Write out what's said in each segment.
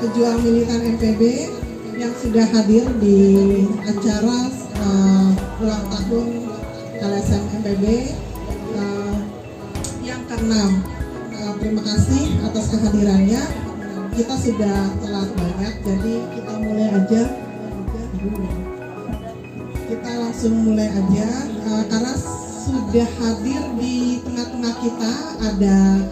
pejuang militan MPB yang sudah hadir di acara ulang tahun LSM MPB yang ke-6. Terima kasih atas kehadirannya. Kita sudah telat banyak, jadi kita mulai aja. Kita langsung mulai aja karena sudah hadir di tengah-tengah kita ada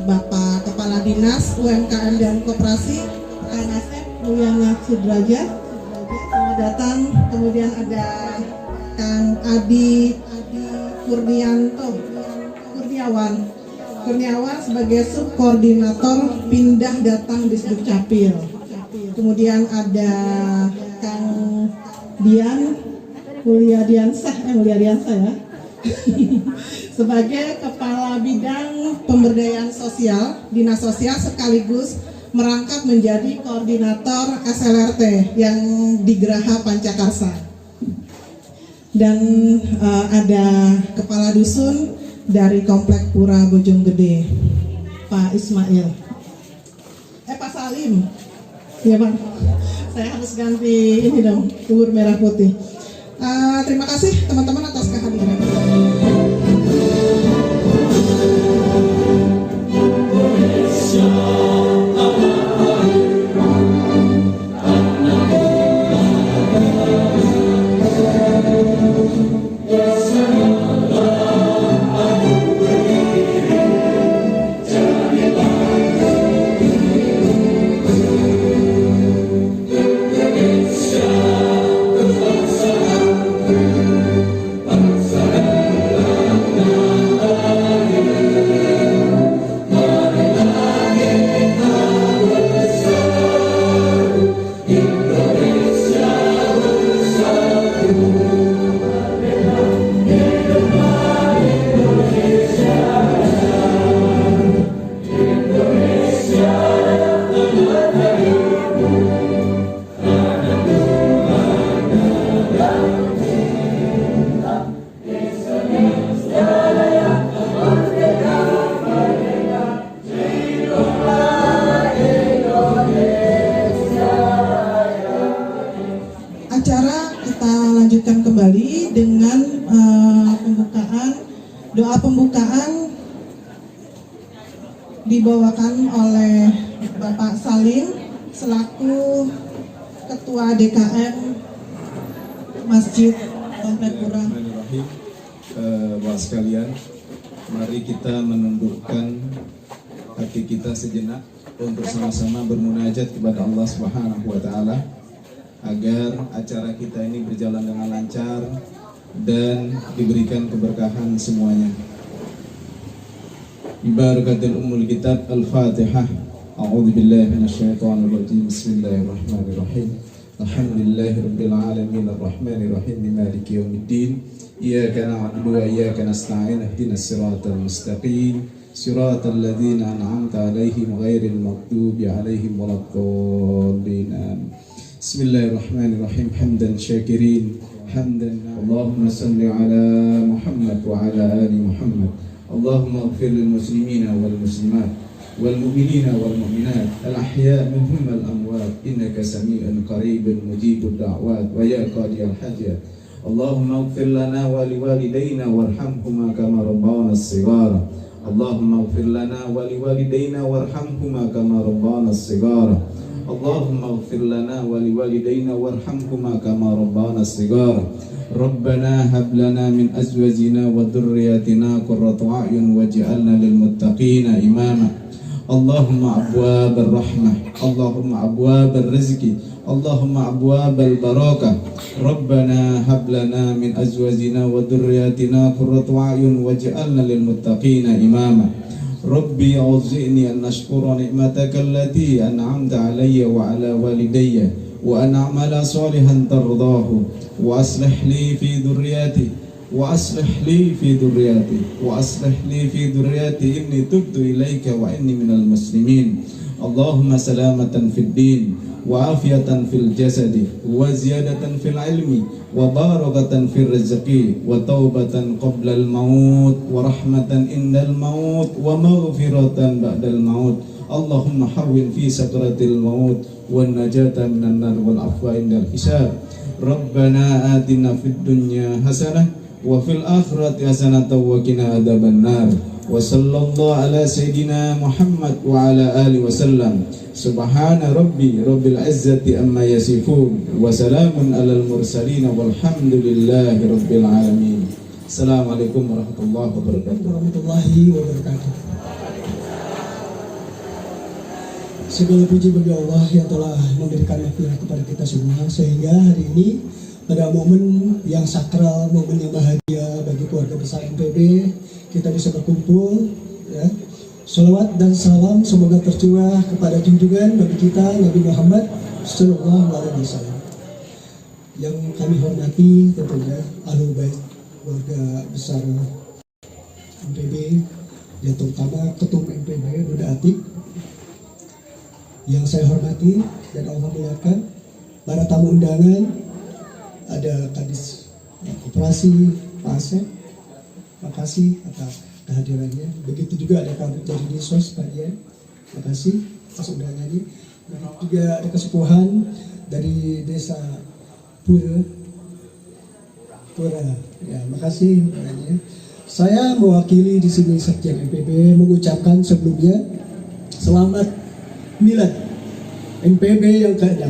Bapak Kepala Dinas UMKM dan Koperasi KNSM Mulyana Sudrajat, selamat datang. Kemudian ada Kang Adi Kurniawan sebagai Subkoordinator Pindah Datang Disduk Capil. Kemudian ada Kang Mulyadiansah ya sebagai Kepala Bidang Pemberdayaan Sosial Dinas Sosial sekaligus merangkap menjadi Koordinator SLRT yang di Geraha Pancakarsa. Dan ada Kepala Dusun dari Komplek Pura Bojonggede, Pak Ismail. Pak Salim. Ya Pak, saya harus ganti ini dong, bubur merah putih. Terima kasih teman-teman atas kehadiran. Doa pembukaan dibawakan oleh Bapak Salim selaku Ketua DKM Masjid Komplek Pura. Bapak sekalian, mari kita menundukkan hati kita sejenak untuk sama-sama bermunajat kepada Allah Subhanahu wa Ta'ala agar acara kita ini berjalan dengan lancar dan diberikan keberkahan semuanya. Ibarakatul Ummul Kitab Al-Fatihah. A'udzu billahi minasyaitonir rajim. Bismillahirrahmanirrahim. Alhamdulillahirabbil alamin arrahmanir rahim maliki yaumiddin. Iyyaka na'budu wa iyyaka nasta'in. Ihdinas siratal mustaqim. Siratal ladzina an'amta 'alaihim ghairil maghdubi 'alaihim waladdallin. Bismillahirrahmanirrahim. Hamdan syakirin. Allahumma salli ala Muhammad wa ala ali Muhammad. Allahumma ighfir lil muslimina wal muslimat wal mu'minina wal mu'minat al ahya' minhum wal amwat innaka sami'un qaribun mujibud da'wat wa ya qadiyal hajat. Allahumma ighfir lana wa liwalidayna warhamhuma kama rabbawna shighara. Allahumma ighfir lana wa liwalidayna warhamhuma kama rabbawna shighara. Allahumma ighfir lana wa liwalidayna warhamhuma kama rabbana shighara. Rabbana hab lana min azwajina wa dhurriyyatina qurrata a'yun waj'alna lil muttaqina imama. Allahumma abwabal rahmah, Allahumma abwabal rizqi, Allahumma abwabal barakah. Rabbana hab lana min azwajina wa dhurriyyatina qurrata a'yun waj'alna lil muttaqina imama. Rabbi auzi'ni an nashkura ni'mataka allati an'amta alayya wa ala walidayya wa an a'mala salihan tardahu wa aslih li fi dhurriyyati wa aslih li fi dhurriyyati wa aslih li fi dhurriyyati inni tubtu ilayka wa inni minal muslimin. Allahumma salamatan fid din wa afiyatan fil jasadi wa ziyadatan fil ilmi wa barakatan fil rizqi wa taubatan qabla al maut wa rahmatan indal maut wa maghfiratan ba'dal maut. Allahumma hawwin fi sakratil maut wan najata minan nar wal afwa indal hisab. Rabbana atina fid dunya hasanah wa fil akhirati hasanatan wa qina adzabannar. Wa sallallahu ala sayidina Muhammad wa ala alihi wasallam. Subhana rabbil izzati amma yasifun wa salamun alal mursalin walhamdulillahi rabbil alamin. Assalamualaikum warahmatullahi wabarakatuh. Segala puji bagi Allah yang telah memberikan anugerah kepada kita semua, sehingga hari ini pada momen yang sakral, momen yang bahagia bagi keluarga besar MPB, kita bisa berkumpul, ya. Salawat dan salam semoga tercurah kepada junjungan Nabi kita Nabi Muhammad Sallallahu Alaihi Wasallam. Yang kami hormati tentunya Ahlul Bait, keluarga besar MPB, yang terutama Ketum MPB Bunda Atik. Yang saya hormati dan Allah muliakan para tamu undangan, ada Kadis Koperasi Pak Asep, terima kasih atas kehadirannya. Begitu juga ada Kabit dari Disos Pak Dian, terima kasih atas undangannya. Dan juga ada kesepuhan dari Desa Pura, ya, makasih undangannya. Saya mewakili di sini Sekjen MPB mengucapkan sebelumnya selamat Milad MPB yang ke-6.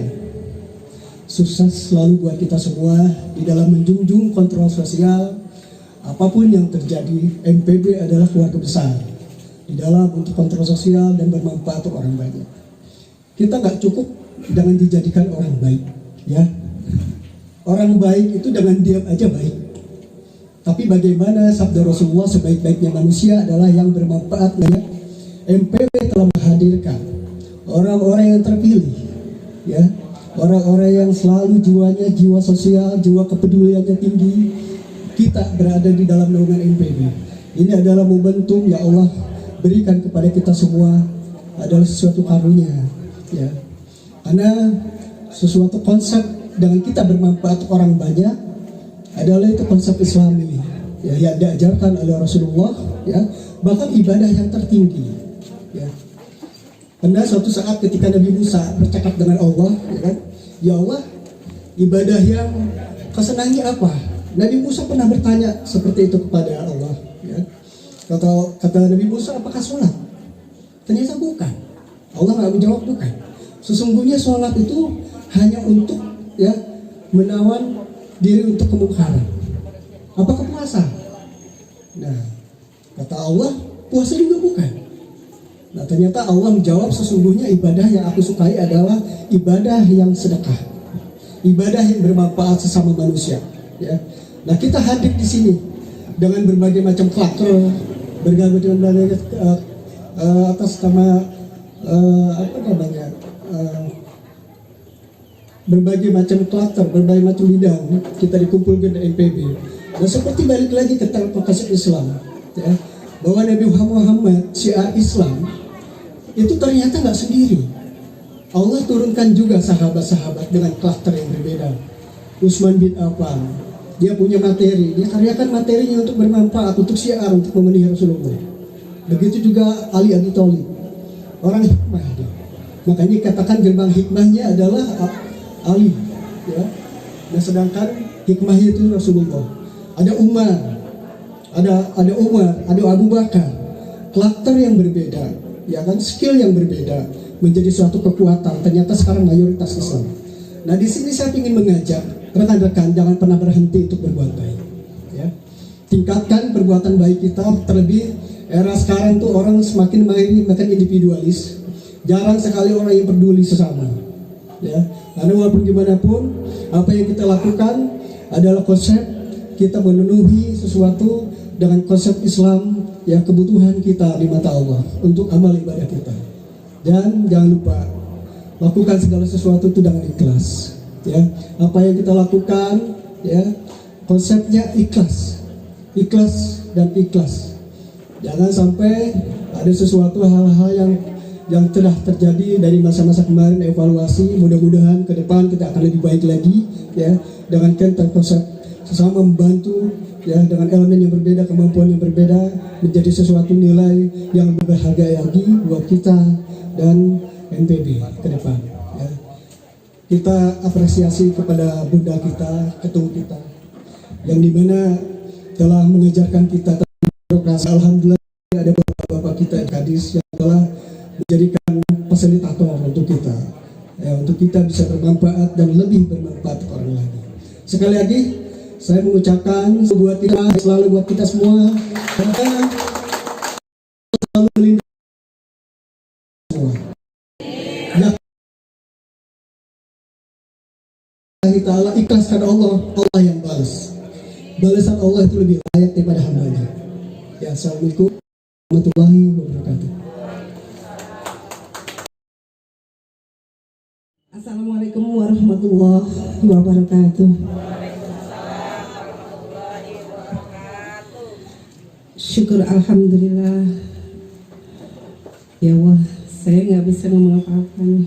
Sukses selalu buat kita semua di dalam menjunjung kontrol sosial. Apapun yang terjadi, MPB adalah keluarga besar di dalam untuk kontrol sosial dan bermanfaat untuk orang banyak. Kita nggak cukup dengan dijadikan orang baik, ya. Orang baik itu dengan diam aja baik. Tapi bagaimana sabda Rasulullah, sebaik-baiknya manusia adalah yang bermanfaat banyak. MPB telah menghadirkan orang-orang yang terpilih, ya, orang-orang yang selalu jiwanya jiwa sosial, jiwa kepeduliannya tinggi. Kita berada di dalam naungan MPB. Ini adalah momentum yang Allah berikan kepada kita semua, adalah sesuatu karunia, ya. Karena sesuatu konsep dengan kita bermanfaat orang banyak adalah itu konsep Islami, ya, yang diajarkan oleh Rasulullah, ya, bahkan ibadah yang tertinggi, ya. Karena suatu saat ketika Nabi Musa bercakap dengan Allah, ya kan, ya Allah, ibadah yang kau senangi apa? Nabi Musa pernah bertanya seperti itu kepada Allah, ya. Kata Nabi Musa, apakah sholat? Ternyata bukan. Allah nggak menjawab bukan. Sesungguhnya sholat itu hanya untuk, ya, menawan diri untuk kemungkaran. Apakah puasa? Nah, kata Allah, puasa juga bukan. Nah, ternyata Allah menjawab, sesungguhnya ibadah yang aku sukai adalah ibadah yang sedekah, ibadah yang bermanfaat sesama manusia, ya. Nah, kita hadir di sini dengan berbagai macam klaster, berbagai macam atas nama berbagai macam klaster, berbagai macam bidang kita dikumpulkan di MPB. Nah, seperti balik lagi ke terpokok Islam, ya, bahwa Nabi Muhammad syiar Islam itu ternyata nggak sendiri. Allah turunkan juga sahabat-sahabat dengan klaster yang berbeda. Utsman bin Affan, dia punya materi, dia karyakan materinya untuk bermanfaat, untuk syiar, untuk memenuhi Rasulullah. Begitu juga Ali Abi Thalib, orang hikmah dia. Makanya katakan gerbang hikmahnya adalah Ali, ya. Nah, sedangkan hikmahnya itu Rasulullah. Ada Umar, ada Abu Bakar, klaster yang berbeda, ya kan, skill yang berbeda menjadi suatu kekuatan. Ternyata sekarang mayoritas Islam. Nah, di sini saya ingin mengajak rekan-rekan jangan pernah berhenti untuk berbuat baik, ya. Tingkatkan perbuatan baik kita. Terlebih era sekarang tuh orang semakin makin individualis. Jarang sekali orang yang peduli sesama, ya. Karena walaupun gimana pun, apa yang kita lakukan adalah konsep kita memenuhi sesuatu dengan konsep Islam yang kebutuhan kita di mata Allah untuk amal ibadah kita. Dan jangan lupa lakukan segala sesuatu itu dengan ikhlas, ya. Apa yang kita lakukan, ya, konsepnya ikhlas dan ikhlas. Jangan sampai ada sesuatu hal-hal yang telah terjadi dari masa-masa kemarin, evaluasi. Mudah-mudahan ke depan kita akan lebih baik lagi, ya, dengan konsep sesama membantu, ya, dengan elemen yang berbeda, kemampuan yang berbeda, menjadi sesuatu nilai yang berharga lagi buat kita dan NPB ke depan. Ya. Kita apresiasi kepada Bunda kita, ketum kita, yang dimana telah mengajarkan kita tentang birokrasi. Alhamdulillah ada bapak-bapak kita Kadis yang telah menjadikan fasilitator untuk kita, ya, untuk kita bisa bermanfaat dan lebih bermanfaat ke orang lain. Sekali lagi saya mengucapkan buat kita, selalu buat kita semua, dan selalu melindungi semua. Ya, Allah ikhlas karena Allah yang balas. Balasan Allah itu lebih layak daripada hambanya. Ya, assalamualaikum warahmatullahi wabarakatuh. Assalamualaikum warahmatullahi wabarakatuh. Syukur alhamdulillah. Ya Allah, saya nggak bisa ngomong apa-apa nih.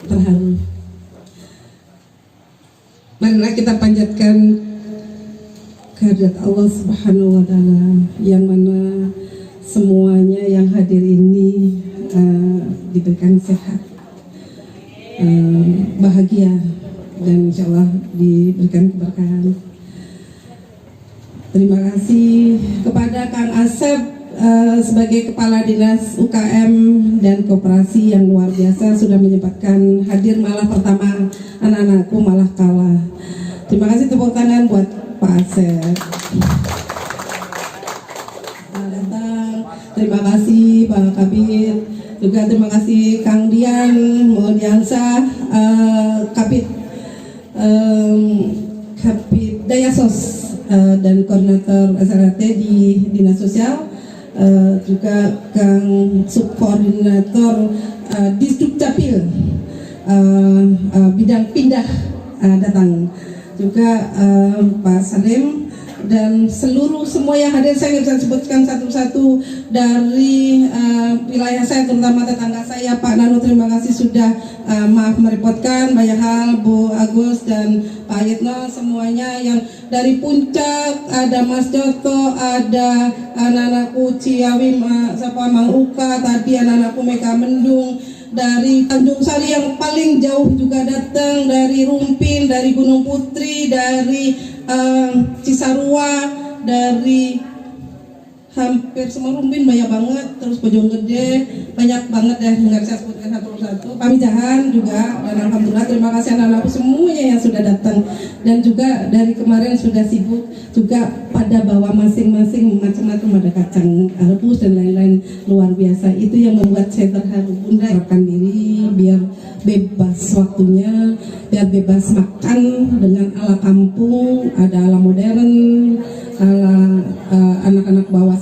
Terharu. Marilah kita panjatkan kehadirat Allah Subhanahu wa Ta'ala, yang mana semuanya yang hadir ini diberikan sehat, bahagia, dan insya Allah diberikan keberkahan. Terima kasih kepada Kang Asep sebagai Kepala Dinas UKM dan Koperasi yang luar biasa sudah menyempatkan hadir, malah pertama anak-anakku malah kalah. Terima kasih, tepuk tangan buat Pak Asep. Datang. Terima kasih Pak Kabit. Juga terima kasih Kang Dian Muldiansa, Kabit Dayasos dan Koordinator SLRT di Dinas Sosial, juga Kang Subkoordinator Disdukcapil bidang pindah datang, juga Pak Salim, dan seluruh semua yang hadir. Saya nggak bisa sebutkan satu-satu dari wilayah saya, terutama tetangga saya. Pak Nano, terima kasih sudah maaf merepotkan banyak hal. Bu Agus dan Pak Yitno, semuanya yang dari Puncak, ada Mas Joto, ada anak-anakku Ciawi, Mang Uka, tadi anak-anakku Meka Mendung, dari Tanjung Sari yang paling jauh juga datang, dari Rumpin, dari Gunung Putri, dari Cisarua, dari hampir semua Rumpin banyak banget, terus Bojonggede banyak banget ya, nggak bisa sebutkan satu-satu. Pamijahan juga, dan alhamdulillah terima kasih anak-anakku semuanya yang sudah datang, dan juga dari kemarin sudah sibuk juga pada bawa masing-masing macam-macam, ada kacang rebus dan lain-lain, luar biasa. Itu yang membuat saya terharu. Bunda harapkan diri biar bebas waktunya, biar bebas makan dengan ala kampung, ada ala modern, ala anak-anak bawah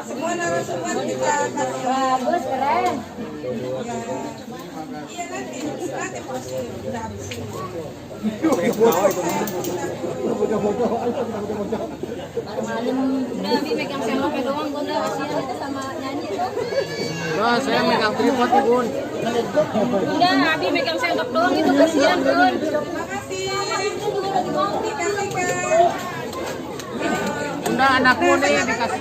Semua narasumber kita kasih. Bagus, keren. Iya nanti pasti udah habis. Udah, Abi megang sendoknya doang, Bunda. Kasihan itu sama nyanyi tuh. Nah, saya megang tripod nih, Bun. Bunda, Abi megang sendok doang itu kasihan, Bun. Makasih. Dikasihkan. Bunda, anakku nih yang dikasih.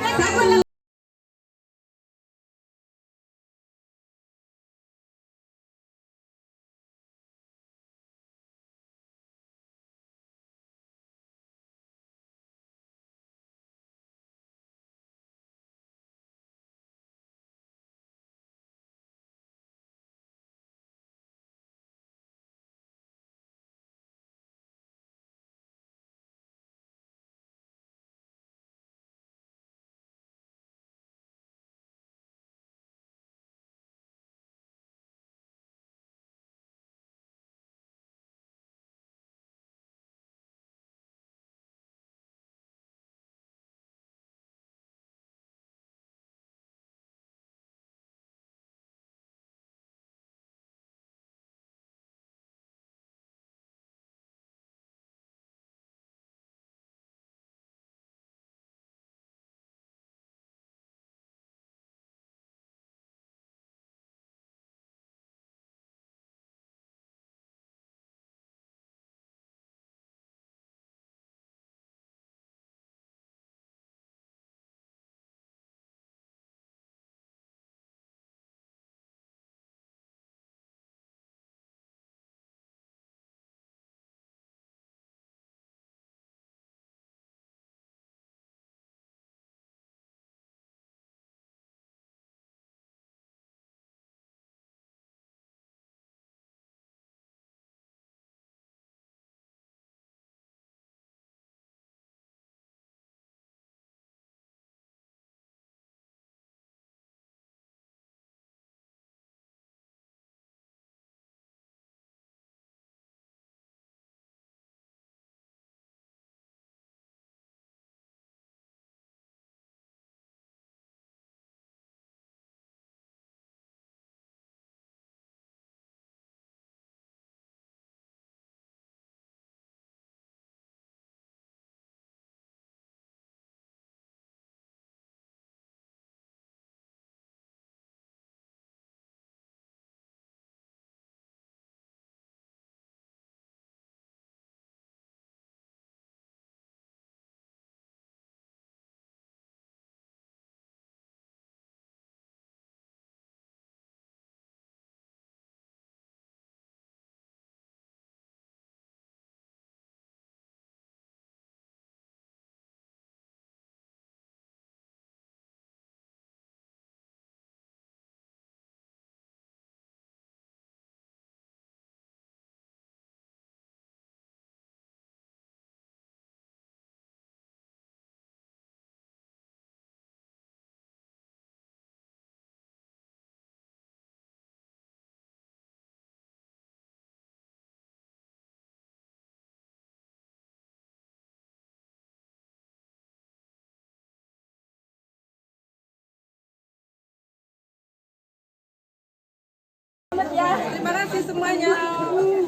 Terima kasih semuanya.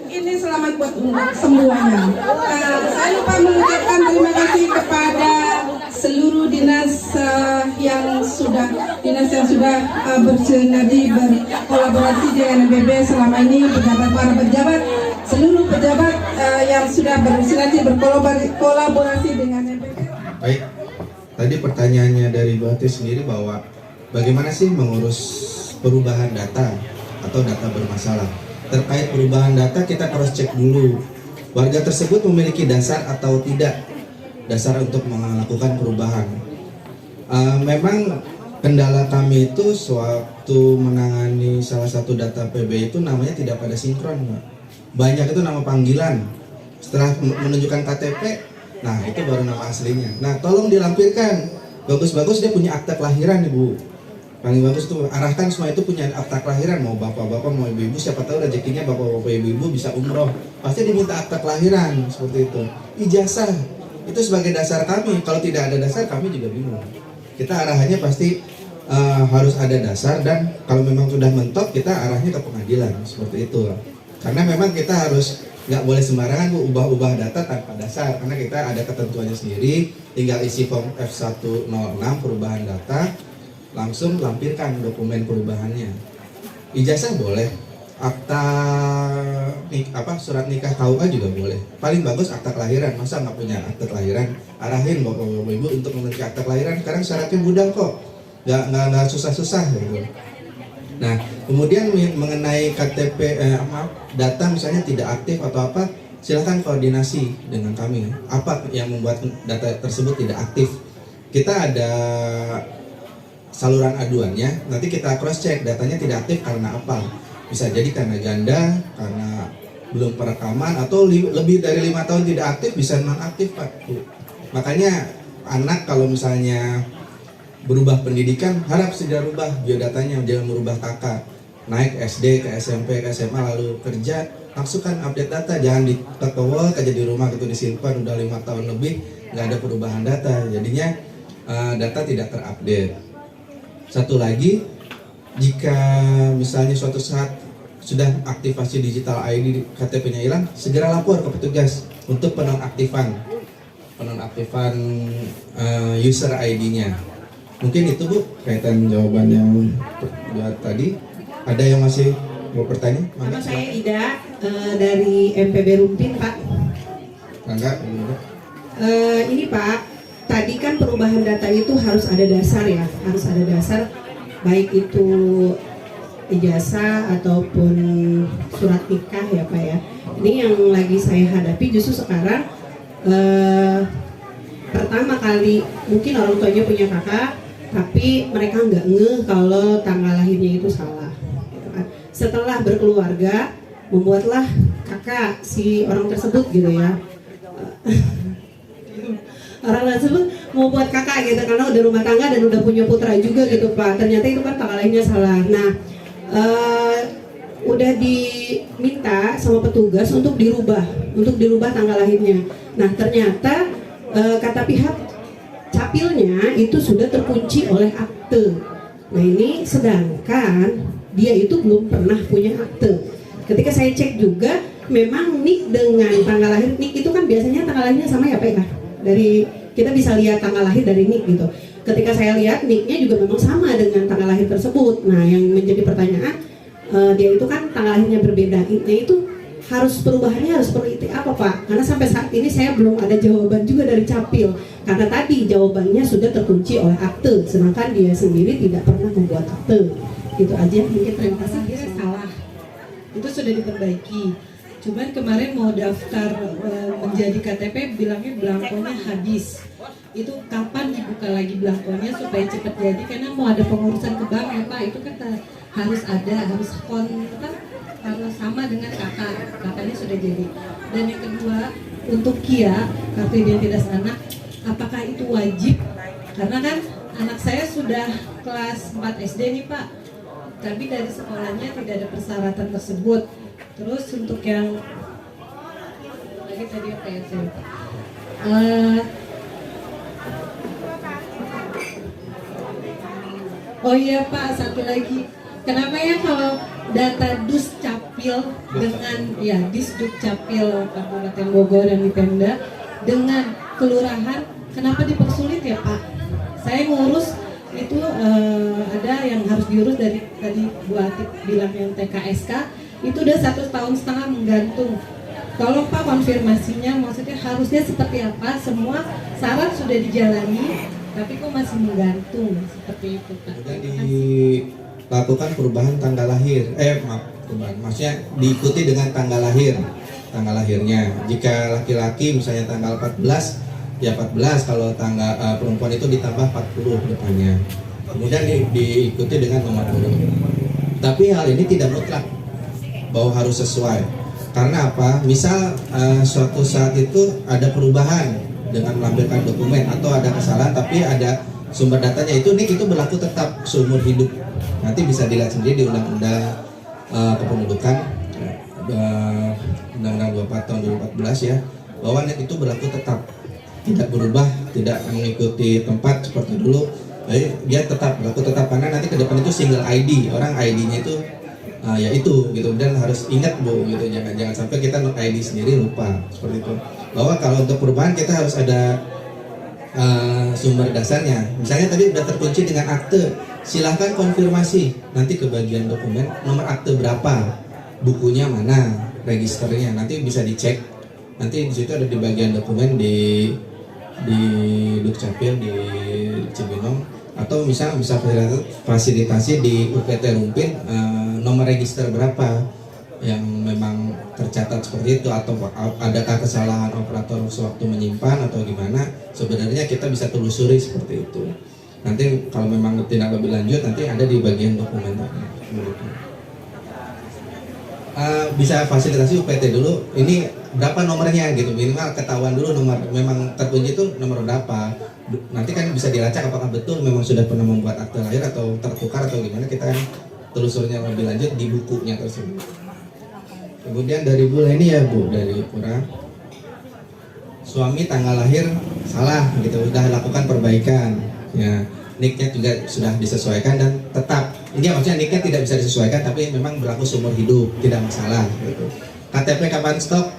Ini selamat buat semuanya. Saya lupa mengucapkan terima kasih kepada seluruh dinas yang sudah bersinergi berkolaborasi dengan NPB selama ini, para pejabat, seluruh pejabat yang sudah bersinergi berkolaborasi dengan NPB. Baik, tadi pertanyaannya dari Bu Ati sendiri bahwa bagaimana sih mengurus perubahan data atau data bermasalah. Terkait perubahan data kita cross check dulu warga tersebut memiliki dasar atau tidak dasar untuk melakukan perubahan. Memang kendala kami itu sewaktu menangani salah satu data PB itu namanya tidak pada sinkron, Pak. Banyak itu nama panggilan. Setelah menunjukkan KTP, nah itu baru nama aslinya. Nah, tolong dilampirkan. Bagus-bagus dia punya akta kelahiran, Ibu. Paling bagus tuh arahkan semua itu punya akta kelahiran, mau bapak-bapak mau ibu-ibu, siapa tahu rezekinya bapak-bapak ibu-ibu bisa umroh, pasti diminta akta kelahiran seperti itu. Ijazah itu sebagai dasar kami, kalau tidak ada dasar kami juga bingung. Kita arahannya pasti harus ada dasar, dan kalau memang sudah mentok kita arahnya ke pengadilan seperti itu. Karena memang kita harus nggak boleh sembarangan ubah-ubah data tanpa dasar, karena kita ada ketentuannya sendiri. Tinggal isi form F106 perubahan data, langsung lampirkan dokumen perubahannya. Ijazah boleh, akta surat nikah KUA juga boleh. Paling bagus akta kelahiran. Masa nggak punya akta kelahiran? Arahin bapak-bapak ibu untuk memiliki akta kelahiran. Sekarang syaratnya mudah kok, nggak susah-susah gitu. Nah, kemudian mengenai KTP data misalnya tidak aktif atau apa, silahkan koordinasi dengan kami. Apa yang membuat data tersebut tidak aktif? Kita ada saluran aduannya, nanti kita cross check datanya tidak aktif karena apa. Bisa jadi karena ganda, karena belum perekaman, atau lebih dari 5 tahun tidak aktif, bisa non aktif, Pak. Makanya anak kalau misalnya berubah pendidikan, harap segera rubah biodatanya, jangan merubah kakak. Naik SD ke SMP ke SMA lalu kerja, langsungkan update data, jangan diketowol aja di rumah gitu disimpan udah 5 tahun lebih nggak ada perubahan data, jadinya data tidak terupdate. Satu lagi, jika misalnya suatu saat sudah aktivasi digital ID KTP-nya hilang, segera lapor ke petugas untuk penonaktifan user ID-nya. Mungkin itu Bu kaitan jawaban yang buat tadi. Ada yang masih mau bertanya? Nama saya Ida dari MPB Rumpin, Pak. Enggak. Ini Pak, tadi kan perubahan data itu harus ada dasar ya, harus ada dasar, baik itu ijazah ataupun surat nikah ya Pak ya. Ini yang lagi saya hadapi justru sekarang, pertama kali mungkin orang tuanya punya kakak, tapi mereka nggak ngeh kalau tanggal lahirnya itu salah. Gitu kan. Setelah berkeluarga, membuatlah kakak si orang tersebut gitu ya. Orang tersebut mau buat kakak gitu karena udah rumah tangga dan udah punya putra juga gitu Pak. Ternyata itu kan tanggal lahirnya salah. Nah, udah diminta sama petugas untuk dirubah tanggal lahirnya. Nah, ternyata kata pihak capilnya itu sudah terkunci oleh akte. Nah, ini sedangkan dia itu belum pernah punya akte. Ketika saya cek juga, memang NIK dengan tanggal lahir, NIK itu kan biasanya tanggal lahirnya sama ya Pak ya? Dari kita bisa lihat tanggal lahir dari NIK gitu. Ketika saya lihat NIK-nya juga memang sama dengan tanggal lahir tersebut. Nah, yang menjadi pertanyaan, dia itu kan tanggal lahirnya berbeda. Itu harus perubahannya harus seperti apa Pak? Karena sampai saat ini saya belum ada jawaban juga dari capil. Karena tadi jawabannya sudah terkunci oleh akte, sedangkan dia sendiri tidak pernah membuat akte. Itu aja. Mungkin terima kasih. Salah. Itu sudah diperbaiki. Cuman kemarin mau daftar menjadi KTP bilangnya belangkonya habis. Itu kapan dibuka lagi belangkonya supaya cepat jadi? Karena mau ada pengurusan ke bank ya Pak. Itu kan harus sama dengan kakaknya sudah jadi. Dan yang kedua untuk KIA, kartu identitas anak, apakah itu wajib? Karena kan anak saya sudah kelas 4 SD nih Pak, tapi dari sekolahnya tidak ada persyaratan tersebut. Terus untuk yang lagi tadi apa ya saya? Oh iya Pak, satu lagi. Kenapa ya kalau data Dus Capil dengan Disduk Capil Kabupaten Bogor dan di Pemda dengan kelurahan, kenapa dipersulit ya Pak? Saya ngurus itu ada yang harus diurus dari tadi Bu Atik bilang yang TKSK itu udah 1,5 tahun menggantung. Tolong Pak konfirmasinya, maksudnya harusnya seperti apa? Semua syarat sudah dijalani, tapi kok masih menggantung seperti itu Pak? Sudah dilakukan perubahan tanggal lahir, maksudnya diikuti dengan tanggal lahirnya. Jika laki-laki misalnya tanggal 14, ya 14, kalau tanggal perempuan itu ditambah 40 depannya. kemudian diikuti dengan nomor urut. Tapi hal ini tidak mutlak bahwa harus sesuai. Karena apa? Misal suatu saat itu ada perubahan dengan melampirkan dokumen atau ada kesalahan tapi ada sumber datanya itu berlaku tetap seumur hidup. Nanti bisa dilihat sendiri di Undang-Undang Kependudukan Undang-Undang 24 tahun 2014 ya, bahwa NIK itu berlaku tetap, tidak berubah, tidak mengikuti tempat seperti dulu. Jadi dia tetap berlaku tetap karena nanti ke depan itu single ID, orang ID-nya itu ya itu gitu, dan harus ingat Bu gitu, jangan sampai kita ID sendiri lupa seperti itu. Bahwa kalau untuk perubahan kita harus ada sumber dasarnya. Misalnya tadi udah terkunci dengan akte, silahkan konfirmasi nanti ke bagian dokumen nomor akte berapa, bukunya mana, registernya nanti bisa dicek. Nanti di situ ada di bagian dokumen di Dukcapil di Cibinong, atau bisa fasilitasi di UPT Rumpin nomor register berapa yang memang tercatat seperti itu, atau adakah kesalahan operator sewaktu menyimpan atau gimana, sebenarnya kita bisa telusuri seperti itu. Nanti kalau memang tidak lebih lanjut nanti ada di bagian dokumen bisa fasilitasi UPT dulu, ini berapa nomornya gitu, minimal ketahuan dulu nomor memang terkunci itu nomor berapa. Nanti kan bisa dilacak apakah betul memang sudah pernah membuat akte lahir atau tertukar atau gimana, kita kan telusurnya lebih lanjut di bukunya tersebut. Kemudian dari Bu Leni ya Bu, dari Pura, suami tanggal lahir salah gitu, udah lakukan perbaikan ya, NIK-nya juga sudah disesuaikan dan tetap, ini maksudnya NIK-nya tidak bisa disesuaikan tapi memang berlaku seumur hidup, tidak masalah gitu. KTP kapan stok?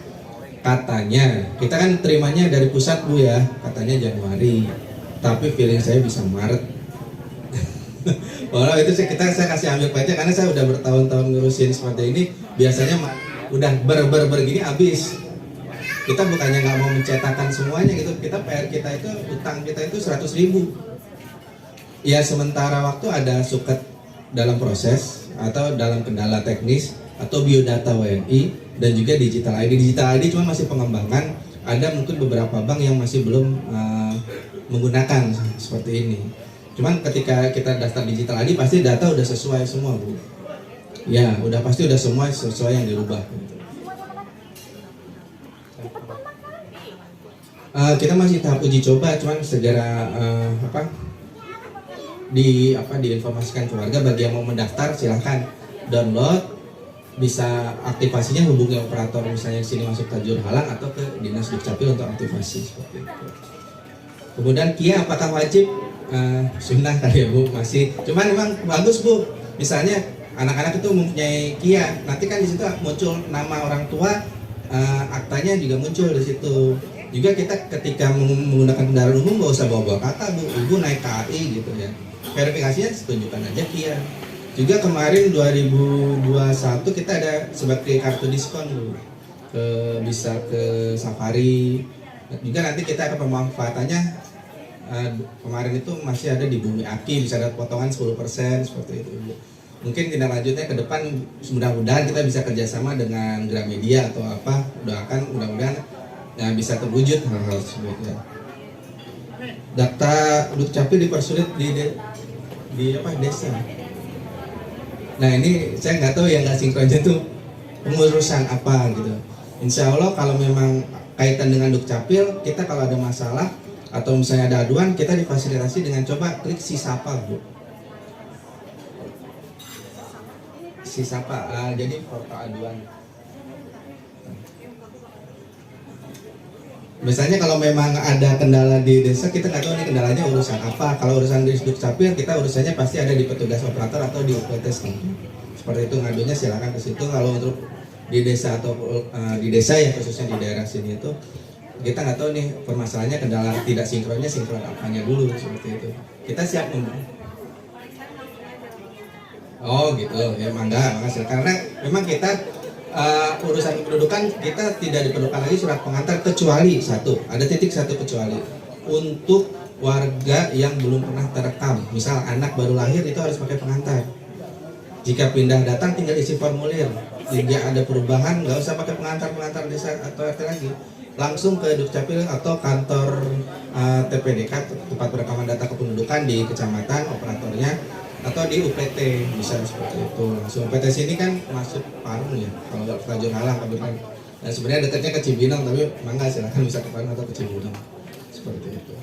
Katanya, kita kan terimanya dari pusat Bu ya, katanya Januari, tapi feeling saya bisa Maret. Walau itu saya kasih ambil aja karena saya udah bertahun-tahun ngurusin seperti ini, biasanya udah gini habis. Kita bukannya nggak mau mencetakkan semuanya gitu, kita PR kita itu, utang kita itu 100.000. Ya sementara waktu ada suket dalam proses atau dalam kendala teknis atau biodata WNI dan juga digital ID. Digital ID cuma masih pengembangan, ada mungkin beberapa bank yang masih belum menggunakan seperti ini. Cuman ketika kita daftar digital ID pasti data udah sesuai semua Bu. Ya udah pasti udah semua sesuai yang dirubah. Kita masih tahap uji coba, cuman segera diinformasikan ke warga. Bagi yang mau mendaftar silahkan download, bisa aktivasinya hubungi operator misalnya di sini masuk Tajur Halang atau ke Dinas Dukcapil untuk aktivasi seperti itu. Kemudian KIA apakah wajib? Sunnah kali ya Bu, masih. Cuman memang bagus Bu, misalnya anak-anak itu mempunyai KIA, nanti kan di situ muncul nama orang tua, aktanya juga muncul di situ. Juga kita ketika menggunakan kendaraan umum nggak usah bawa-bawa kata Bu, ibu naik KAI gitu ya. Verifikasinya tunjukkan aja KIA. Juga kemarin 2021 kita ada sebagai kartu diskon Bu, bisa ke Safari. Juga nanti kita akan pemanfaatannya, kemarin itu masih ada di Bumi Aki, bisa ada potongan 10% seperti itu Bu. Mungkin tindak lanjutnya ke depan mudah-mudahan kita bisa kerjasama dengan Gramedia atau apa, doakan mudah-mudahan ya bisa terwujud hal-hal tersebut ya. Data Dukcapil dipersulit di desa. Nah ini saya nggak tahu yang nggak sinkronnya tuh pengurusan apa gitu. Insya Allah kalau memang kaitan dengan Dukcapil, kita kalau ada masalah atau misalnya ada aduan, kita difasilitasi dengan coba klik Sisapa Bu. Sisapa, jadi portal aduan. Misalnya kalau memang ada kendala di desa, kita nggak tahu nih kendalanya urusan apa. Kalau urusan di Dukcapil, kita urusannya pasti ada di petugas operator atau di UPT seperti itu, ngadunya silakan ke situ. Kalau untuk di desa atau di desa ya khususnya di daerah sini itu, kita nggak tahu nih permasalahannya kendala tidak sinkronnya, sinkron apanya dulu seperti itu. Kita siap Oh gitu ya, mangga silakan. Karena memang kita urusan kependudukan kita tidak diperlukan lagi surat pengantar kecuali ada titik satu kecuali untuk warga yang belum pernah terekam. Misal anak baru lahir itu harus pakai pengantar. Jika pindah datang tinggal isi formulir. Jika ada perubahan nggak usah pakai pengantar desa atau RT lagi. langsung ke Dukcapil atau kantor TPDK, tempat perekaman data kependudukan di kecamatan operatornya, atau di UPT bisa seperti itu. Langsung UPT sini kan masuk Parung ya, kalau nggak Tanjung Halang kebetulan. Dan sebenarnya dekatnya ke Cibinong, tapi mangga silahkan bisa ke Parung atau ke Cibinong seperti itu.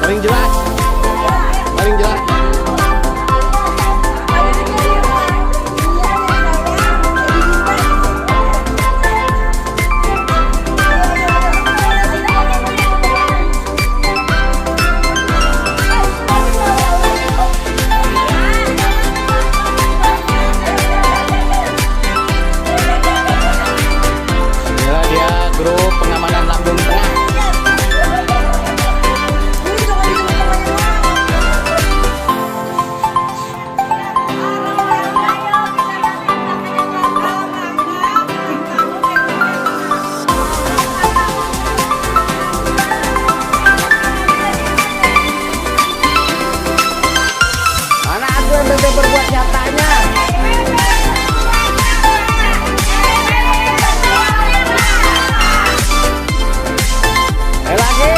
Paling jelas. Paling jelas. Inilah dia grup pengamanan Lambung Tengah. Mana aku yang berbuat nyatanya? Lagi.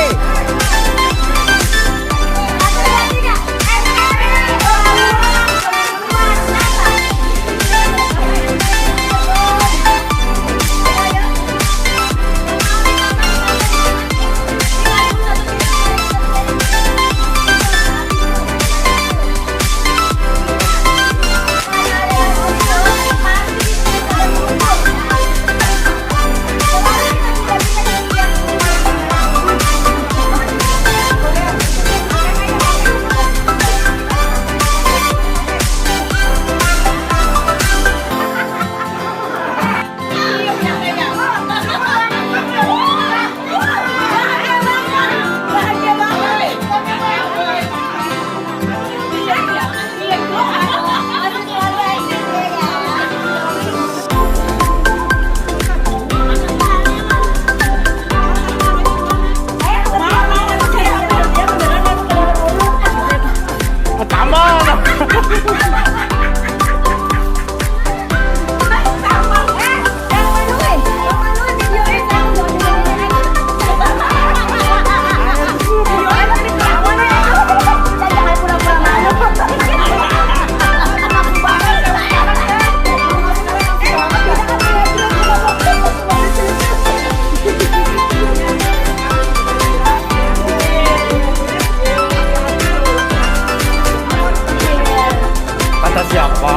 Kata siapa?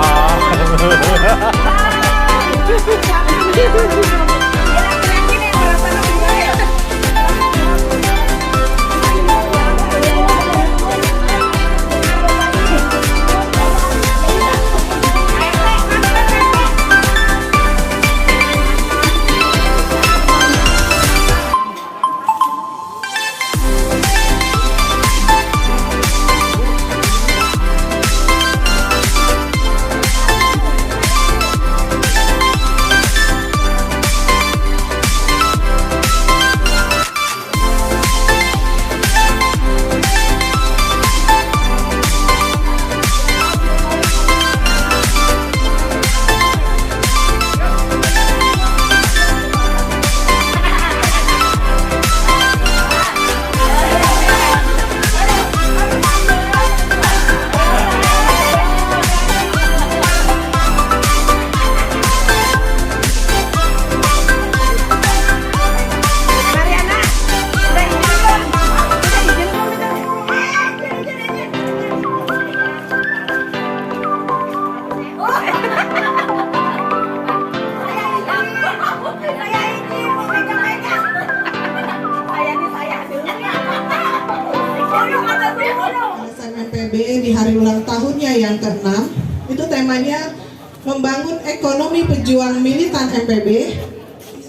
MPB di hari ulang tahunnya yang ke-6 itu temanya membangun ekonomi pejuang militan MPB,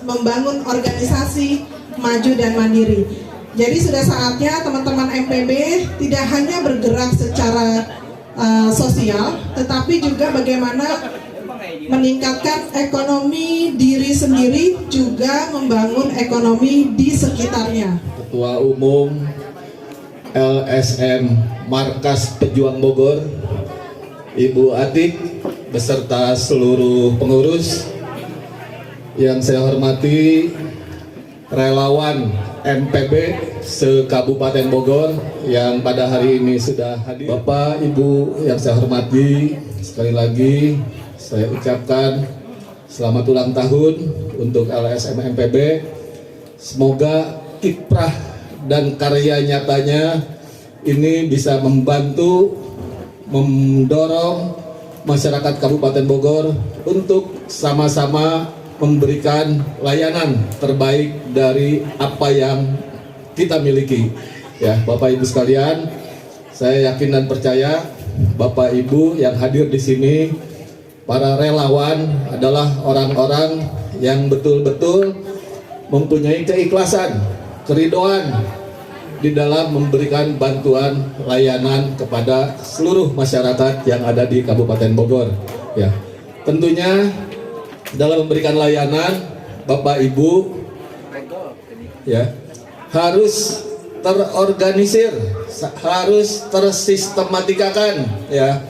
membangun organisasi maju dan mandiri. Jadi sudah saatnya teman-teman MPB tidak hanya bergerak secara sosial, tetapi juga bagaimana meningkatkan ekonomi diri sendiri, juga membangun ekonomi di sekitarnya. Ketua Umum LSM Markas Pejuang Bogor, Ibu Atik, beserta seluruh pengurus. Yang saya hormati relawan MPB se-Kabupaten Bogor yang pada hari ini sudah hadir. Bapak, Ibu yang saya hormati, sekali lagi saya ucapkan selamat ulang tahun untuk LSM MPB. Semoga kiprah dan karya nyatanya ini bisa membantu mendorong masyarakat Kabupaten Bogor untuk sama-sama memberikan layanan terbaik dari apa yang kita miliki. Ya, Bapak Ibu sekalian, saya yakin dan percaya Bapak Ibu yang hadir di sini, para relawan adalah orang-orang yang betul-betul mempunyai keikhlasan, keridhaan di dalam memberikan bantuan layanan kepada seluruh masyarakat yang ada di Kabupaten Bogor. Ya, tentunya dalam memberikan layanan, Bapak Ibu ya harus terorganisir, harus tersistematikakan. Ya,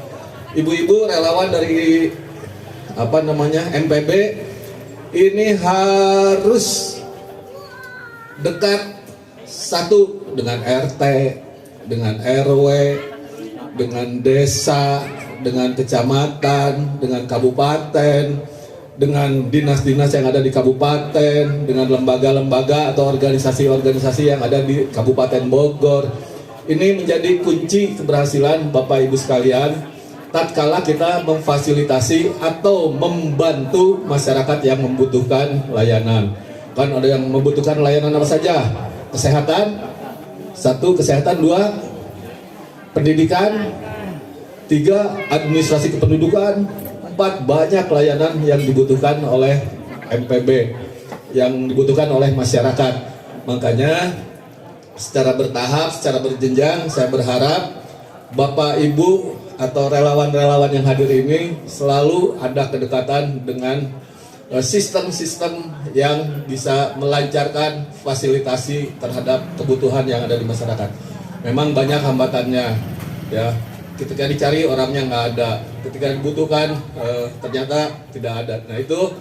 ibu-ibu relawan dari MPB ini harus dekat satu dengan RT, dengan RW, dengan desa, dengan kecamatan, dengan kabupaten, dengan dinas-dinas yang ada di kabupaten, dengan lembaga-lembaga atau organisasi-organisasi yang ada di Kabupaten Bogor. Ini menjadi kunci keberhasilan Bapak Ibu sekalian tatkala kita memfasilitasi atau membantu masyarakat yang membutuhkan layanan. Kan ada yang membutuhkan layanan apa saja? Kesehatan, 1, kesehatan, 2, pendidikan, 3, administrasi kependudukan, 4, banyak layanan yang dibutuhkan oleh MPB, yang dibutuhkan oleh masyarakat. Makanya secara bertahap, secara berjenjang, saya berharap Bapak Ibu atau relawan-relawan yang hadir ini selalu ada kedekatan dengan sistem-sistem yang bisa melancarkan fasilitasi terhadap kebutuhan yang ada di masyarakat. Memang banyak hambatannya, ya. Ketika dicari orangnya nggak ada, ketika dibutuhkan ternyata tidak ada. Nah itu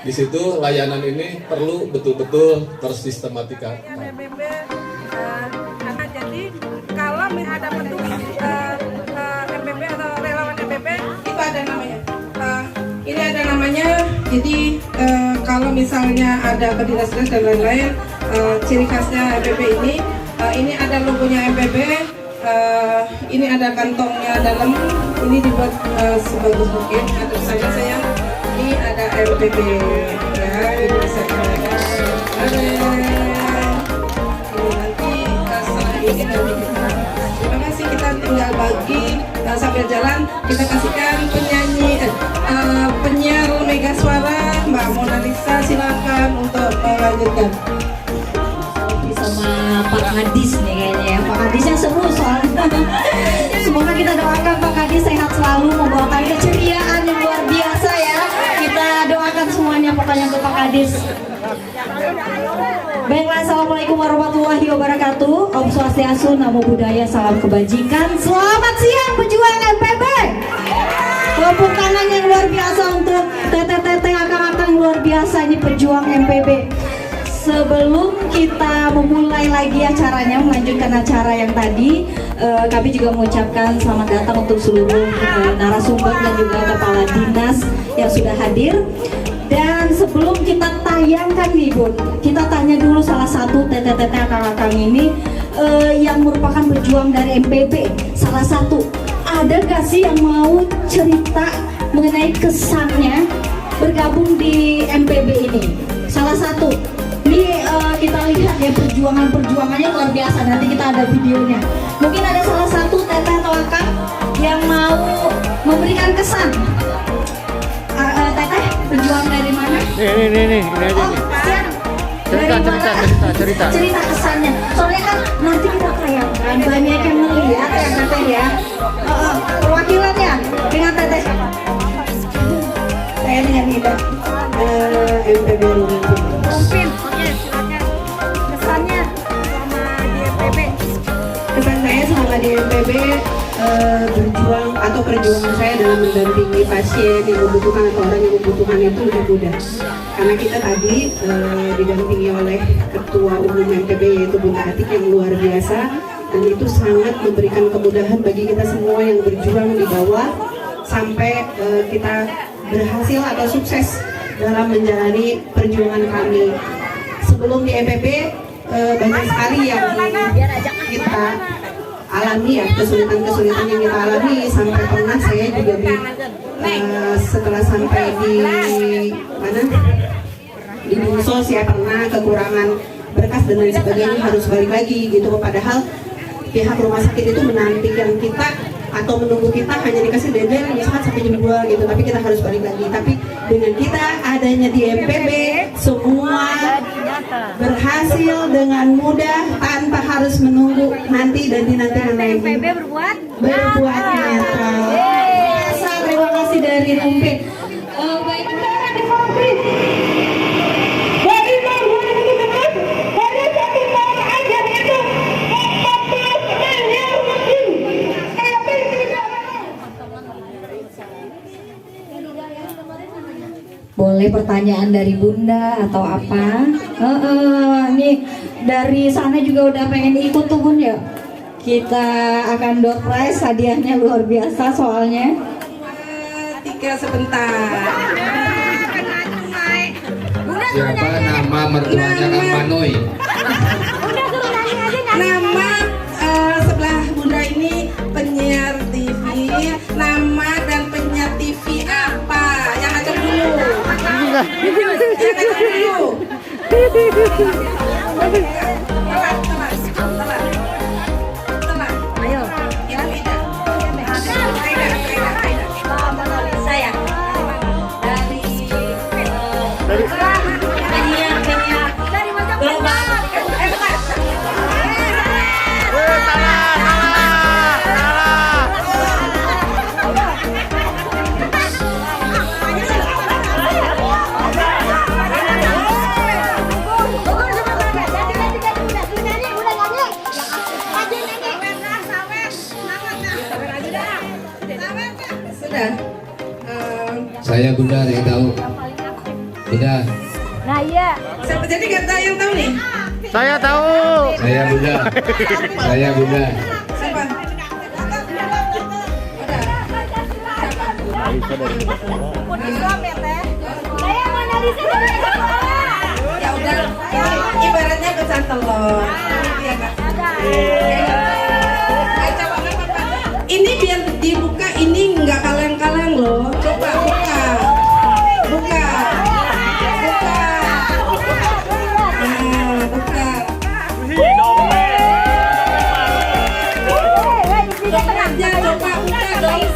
di situ layanan ini perlu betul-betul tersistematika. MPB karena jadi kalau ada petugas MPB atau relawan MPB itu ada namanya. Ini ada namanya. Jadi kalau misalnya ada dinas-dinas dan lain-lain, ciri khasnya MPB ini ada logonya MPB. Ini ada kantongnya dalam, ini dibuat sebagus mungkin. Terus saya ini ada MPB ya, ini bisa ini nanti setelah ini nanti kita terima kasih, kita tinggal bagi sambil jalan kita kasihkan penyiar Mega Suara Mbak Mona Lisa, silakan untuk melanjutkan. Sama Pak Kadis nih kayaknya ya. Pak Kadisnya seru soalnya. Semoga kita doakan Pak Kadis sehat selalu, membawakan keceriaan yang luar biasa ya. Kita doakan semuanya pokoknya untuk Pak Kadis. Baiklah, assalamualaikum warahmatullahi wabarakatuh. Om Swastiastu, Namo Buddhaya, salam kebajikan. Selamat siang pejuang MPB. Tepuk tangan yang luar biasa untuk teteh-teteh, akang-akang luar biasa ini pejuang MPB. Sebelum kita memulai lagi acaranya, melanjutkan acara yang tadi, kami juga mengucapkan selamat datang untuk seluruh narasumber dan juga kepala dinas yang sudah hadir. Dan sebelum kita tayangkan nih Bun, kita tanya dulu salah satu teteh-teteh akang-akang ini yang merupakan pejuang dari MPB. Salah satu, ada gak sih yang mau cerita mengenai kesannya bergabung di MPB ini? Salah satu. Ini kita lihat ya perjuangannya luar biasa. Nanti kita ada videonya. Mungkin ada salah satu teteh atau akang yang mau memberikan kesan. Teteh, perjuangan dari mana? Ini aja nih. Cerita kesannya. Soalnya kan nanti kita tayangkan, banyak yang melihat ya teteh ya. Perwakilannya dengan teteh. dalam mendampingi pasien yang membutuhkan atau orang yang membutuhkan itu lebih mudah. Karena kita tadi didampingi oleh Ketua Umum MPB yaitu Bunda Atik yang luar biasa, dan itu sangat memberikan kemudahan bagi kita semua yang berjuang di bawah sampai kita berhasil atau sukses dalam menjalani perjuangan kami. Sebelum di MPB banyak sekali yang kita alami ya, kesulitan-kesulitan yang kita alami, sampai pernah saya juga setelah sampai di mana di Dinsos ya, pernah kekurangan berkas dan lain sebagainya, harus balik lagi gitu. Padahal pihak rumah sakit itu menantikan kita atau menunggu kita hanya dikasih deadline misalkan sampai jam 2 gitu, tapi kita harus balik lagi. Tapi dengan kita adanya di MPB, semua berhasil dengan mudah tanpa harus menunggu nanti dan dinantikan lagi. MPB berbuat nyata. Terima kasih dari Rumpin. Baik, boleh pertanyaan dari Bunda atau apa? Nih dari sana juga udah pengen ikut tuh Bun ya. Kita akan door prize, hadiahnya luar biasa soalnya. Tiga sebentar. Siapa nama mertuanya Kang Manoy? Nama sebelah Bunda ini penyiar TV. Nama dan penyiar TV apa? Yang aja dulu. Yang aja dulu. Telat. Ayo. Yang Aida. Saya dari penyiar global. Sudah. Saya Bunda yang tahu. Bunda. Nah iya. Siapa jadi nggak tahu yang tahu nih? Saya tahu. Saya Bunda. Saya Bunda. Siapa? Ya udah. Ibaratnya pesan telur. Iya Kak. Ini biar dibuka, ini nggak kaleng-kaleng loh. Coba buka. Buka. Nah, buka. Dompetnya coba buka dong.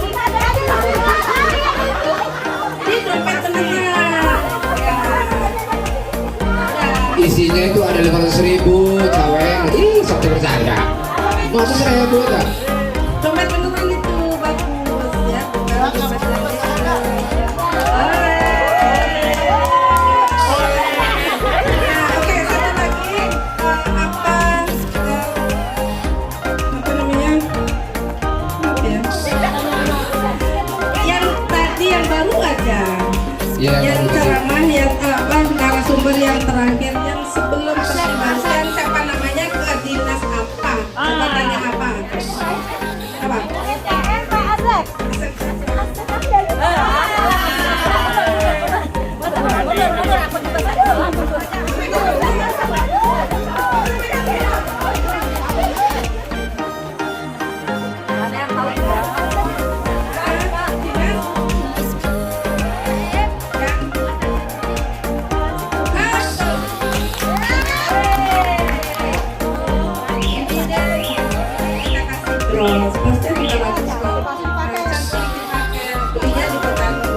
Ini dompet temennya. Isinya itu ada 500.000 caweng. Ih, satu bercanda. Masa 1.000 tak? Dompet beneran itu bagus ya. Oke, satu lagi apa namanya? Ya. Yang tadi yang baru aja. Iya, Yang baru. ceramah yang narasumber yang terakhir yang sebelum penerbangan siapa namanya, ke dinas apa? Coba tanya apa? Apa? Terus pasti kita bagus kok. Belinya juga cantik.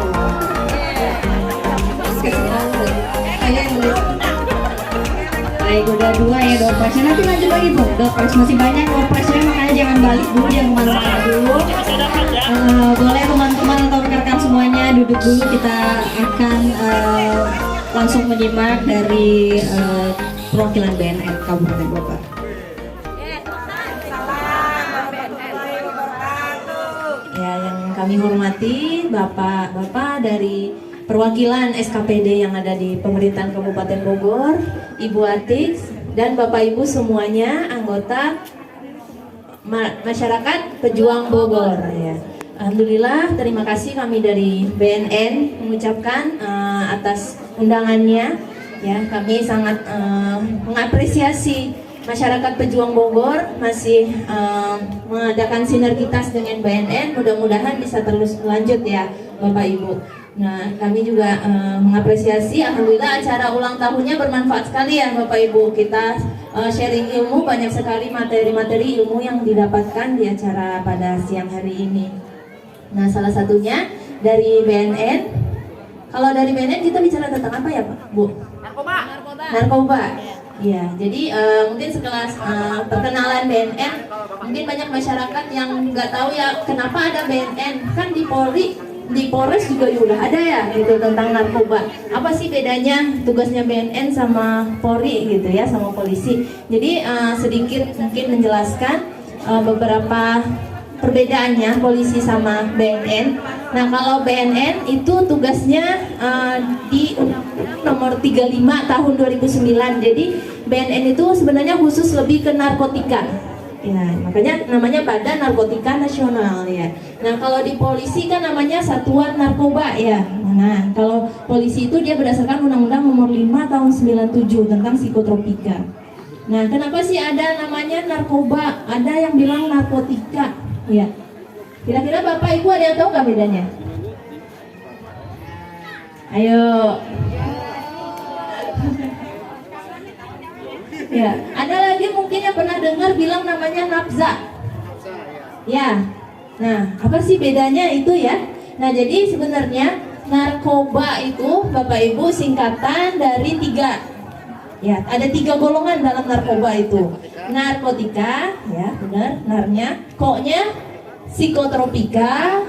Kayak yang beli. Baik, udah 2 ya door prize. Nanti lanjut lagi Bu. Door prize masih banyak door prize-nya, makanya jangan balik dulu, jangan kemana-mana dulu. Boleh teman-teman atau rekan-rekan semuanya duduk dulu, kita akan langsung menyimak dari perwakilan BNN Kabupaten Bogor. Ya, yang kami kami hormati Bapak-Bapak dari perwakilan SKPD yang ada di pemerintahan Kabupaten Bogor, Ibu Atik, dan Bapak Ibu semuanya anggota masyarakat pejuang Bogor ya. Alhamdulillah, terima kasih kami dari BNN mengucapkan atas undangannya ya. Kami sangat mengapresiasi masyarakat pejuang Bogor masih mengadakan sinergitas dengan BNN. Mudah-mudahan bisa terus lanjut ya Bapak Ibu. Nah, kami juga mengapresiasi, alhamdulillah acara ulang tahunnya bermanfaat sekali ya Bapak Ibu. Kita sharing ilmu, banyak sekali materi-materi ilmu yang didapatkan di acara pada siang hari ini. Nah, salah satunya dari BNN. Kalau dari BNN kita bicara tentang apa ya Pak, Bu? Narkoba. Ya, jadi mungkin sekelas perkenalan BNN, mungkin banyak masyarakat yang nggak tahu ya kenapa ada BNN. Kan di Polri, di Polres juga udah ada ya gitu tentang narkoba. Apa sih bedanya tugasnya BNN sama Polri gitu ya, sama polisi? Jadi sedikit mungkin menjelaskan beberapa perbedaannya polisi sama BNN. Nah, kalau BNN itu tugasnya di nomor 35 tahun 2009. Jadi BNN itu sebenarnya khusus lebih ke narkotika. Ya, makanya namanya Badan Narkotika Nasional ya. Nah, kalau di polisi kan namanya Satuan Narkoba ya. Nah, kalau polisi itu dia berdasarkan Undang-Undang Nomor 5 tahun 97 tentang psikotropika. Nah, kenapa sih ada namanya narkoba? Ada yang bilang narkotika. Ya, kira-kira Bapak Ibu ada yang tahu nggak bedanya? Ayo. Ya, ada lagi mungkin yang pernah dengar bilang namanya nafza. Ya, nah apa sih bedanya itu ya? Nah, jadi sebenarnya narkoba itu Bapak Ibu singkatan dari 3. Ya, ada 3 golongan dalam narkoba itu. Narkotika, ya benar, narnya, koknya, psikotropika,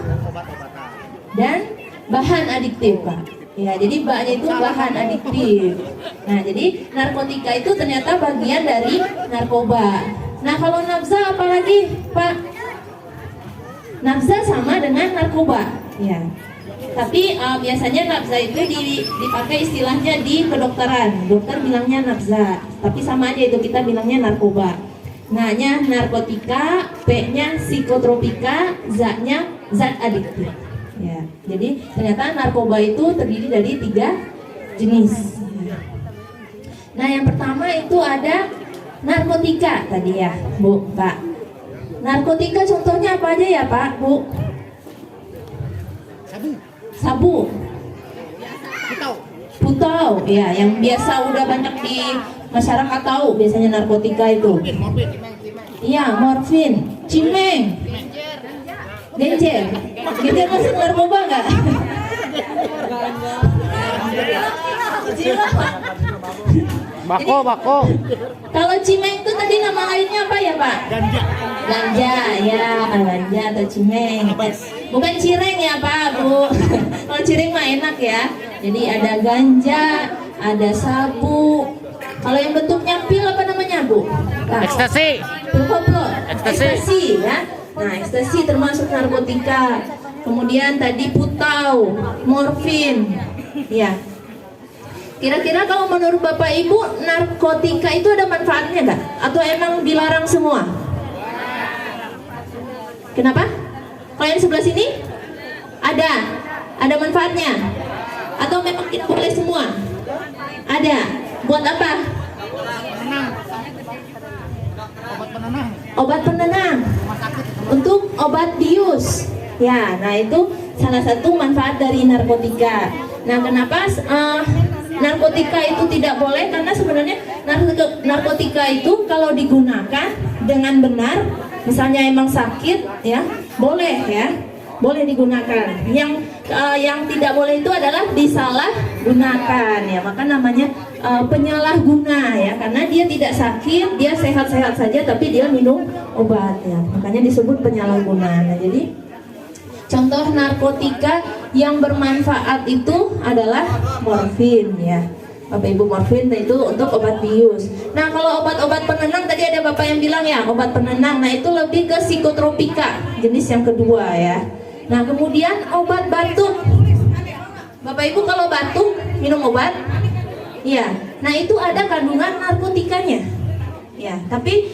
dan bahan adiktif, Pak. Ya, jadi baknya itu bahan adiktif. Nah, jadi narkotika itu ternyata bagian dari narkoba. Nah, kalau nafza apalagi, Pak? Nafza sama dengan narkoba, ya. Tapi biasanya nafza itu dipakai istilahnya di kedokteran. Dokter bilangnya nafza, tapi sama aja itu kita bilangnya narkoba. Nah-nya narkotika, P-nya psikotropika, Z-nya zat adiktif. Ya, jadi ternyata narkoba itu terdiri dari 3 jenis. Nah, yang pertama itu ada narkotika tadi ya, Bu, Pak. Narkotika contohnya apa aja ya, Pak, Bu? Sabu, putau, ya, yang biasa udah banyak di masyarakat tahu biasanya narkotika itu. Iya, morfin, cimeng, genjer. Genjer masuk narkoba nggak? Bako. Kalau cimeng itu tadi nama lainnya apa ya, Pak? Ganja, ya, ganja atau cimeng. Bukan cireng ya, Pak, Bu. Kalau cireng mah enak ya. Jadi ada ganja, ada sabu. Kalau yang bentuknya pil apa namanya, Bu? Nah, Ekstasi. Ekstasi ya. Nah, ekstasi termasuk narkotika. Kemudian tadi putau, morfin. Ya. Kira-kira kalau menurut Bapak Ibu narkotika itu ada manfaatnya nggak? Atau emang dilarang semua? Kenapa? Kalau yang sebelah sini ada manfaatnya? Atau memang tidak boleh semua? Ada. Buat apa? Obat penenang. Untuk obat bius. Ya, nah itu salah satu manfaat dari narkotika. Nah, kenapa narkotika itu tidak boleh? Karena sebenarnya narkotika itu kalau digunakan dengan benar, misalnya emang sakit, ya boleh ya, boleh digunakan. Yang tidak boleh itu adalah disalahgunakan, ya. Maka namanya penyalahguna, ya, karena dia tidak sakit, dia sehat-sehat saja, tapi dia minum obat, ya. Makanya disebut penyalahguna. Nah, jadi contoh narkotika yang bermanfaat itu adalah morfin, ya. Bapak Ibu, morfin itu untuk obat bius. Nah, kalau obat-obat penenang tadi ada Bapak yang bilang ya, obat penenang. Nah, itu lebih ke psikotropika, jenis yang kedua ya. Nah, kemudian obat batuk. Bapak Ibu kalau batuk minum obat, ya. Nah itu ada kandungan narkotikanya. Ya, tapi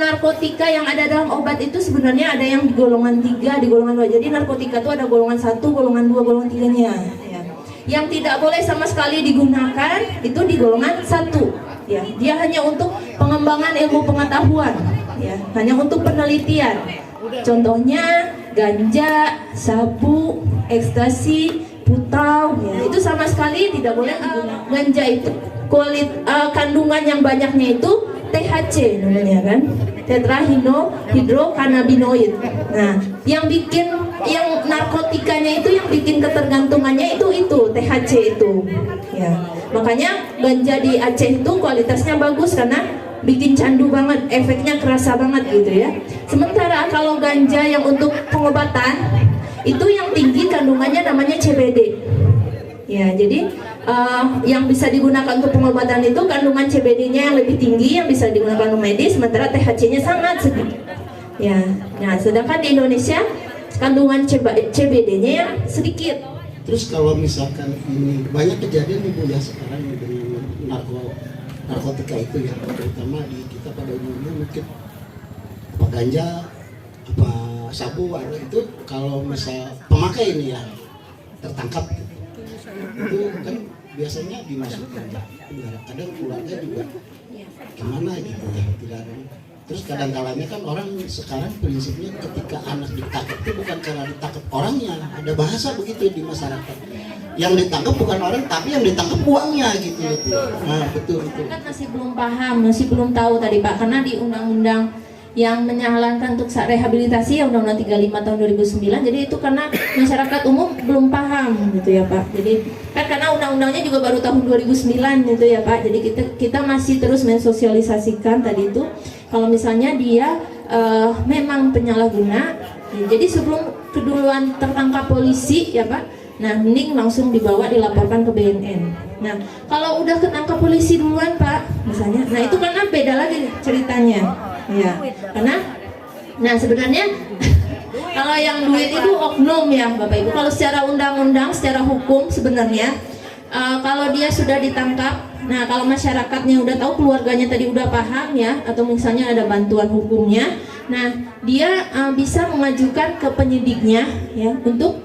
narkotika yang ada dalam obat itu sebenarnya ada yang di golongan 3, di golongan 2. Jadi narkotika itu ada golongan 1, golongan 2, golongan 3-nya. Ya. Yang tidak boleh sama sekali digunakan itu di golongan 1. Ya, dia hanya untuk pengembangan ilmu pengetahuan. Ya, hanya untuk penelitian. Contohnya ganja, sabu, ekstasi, putau, ya, itu sama sekali tidak boleh digunakan. Ganja itu kandungan yang banyaknya itu THC namanya kan, tetrahydrocannabinoid. Nah, yang narkotikanya itu yang bikin ketergantungannya itu THC itu. Ya, makanya ganja di Aceh itu kualitasnya bagus karena bikin candu banget, efeknya kerasa banget gitu ya. Sementara kalau ganja yang untuk pengobatan itu yang tinggi kandungannya namanya CBD. Ya, jadi yang bisa digunakan untuk pengobatan itu kandungan CBD-nya yang lebih tinggi yang bisa digunakan untuk medis, sementara THC-nya sangat sedikit. Ya, nah sedangkan di Indonesia kandungan CBD-nya yang sedikit. Terus kalau misalkan ini banyak kejadian ibu ya sekarang dengan narkotika itu ya, terutama di kita pada umumnya mungkin apa ganja, apa sabu, ada itu kalau misal pemakai ini ya tertangkap itu kan biasanya dimasukkan penjara. Kadang keluarga juga gimana gitu ya, tidak ada. Terus kadang-kalanya kan orang sekarang prinsipnya ketika anak ditangkap itu bukan karena ditangkap orangnya, ada bahasa begitu di masyarakat. Yang ditangkap bukan orang, tapi yang ditangkap uangnya gitu. Nah, betul. Kan masih belum paham, masih belum tahu tadi Pak, karena di undang-undang yang menyalankan untuk rehabilitasi ya Undang-Undang 35 tahun 2009, jadi itu karena masyarakat umum belum paham gitu ya Pak. Jadi kan karena undang-undangnya juga baru tahun 2009 gitu ya Pak. Jadi kita masih terus mensosialisasikan tadi itu kalau misalnya dia memang penyalahguna, ya, jadi sebelum keduluan tertangkap polisi ya Pak, nah mending langsung dibawa dilaporkan ke BNN. Nah kalau udah ketangkap polisi duluan Pak misalnya, nah itu karena beda lagi ceritanya. Ya, karena nah sebenarnya kalau yang duit itu oknum ya Bapak Ibu. Kalau secara undang-undang, secara hukum sebenarnya kalau dia sudah ditangkap, nah kalau masyarakatnya udah tahu, keluarganya tadi udah paham ya, atau misalnya ada bantuan hukumnya, nah dia bisa mengajukan ke penyidiknya ya untuk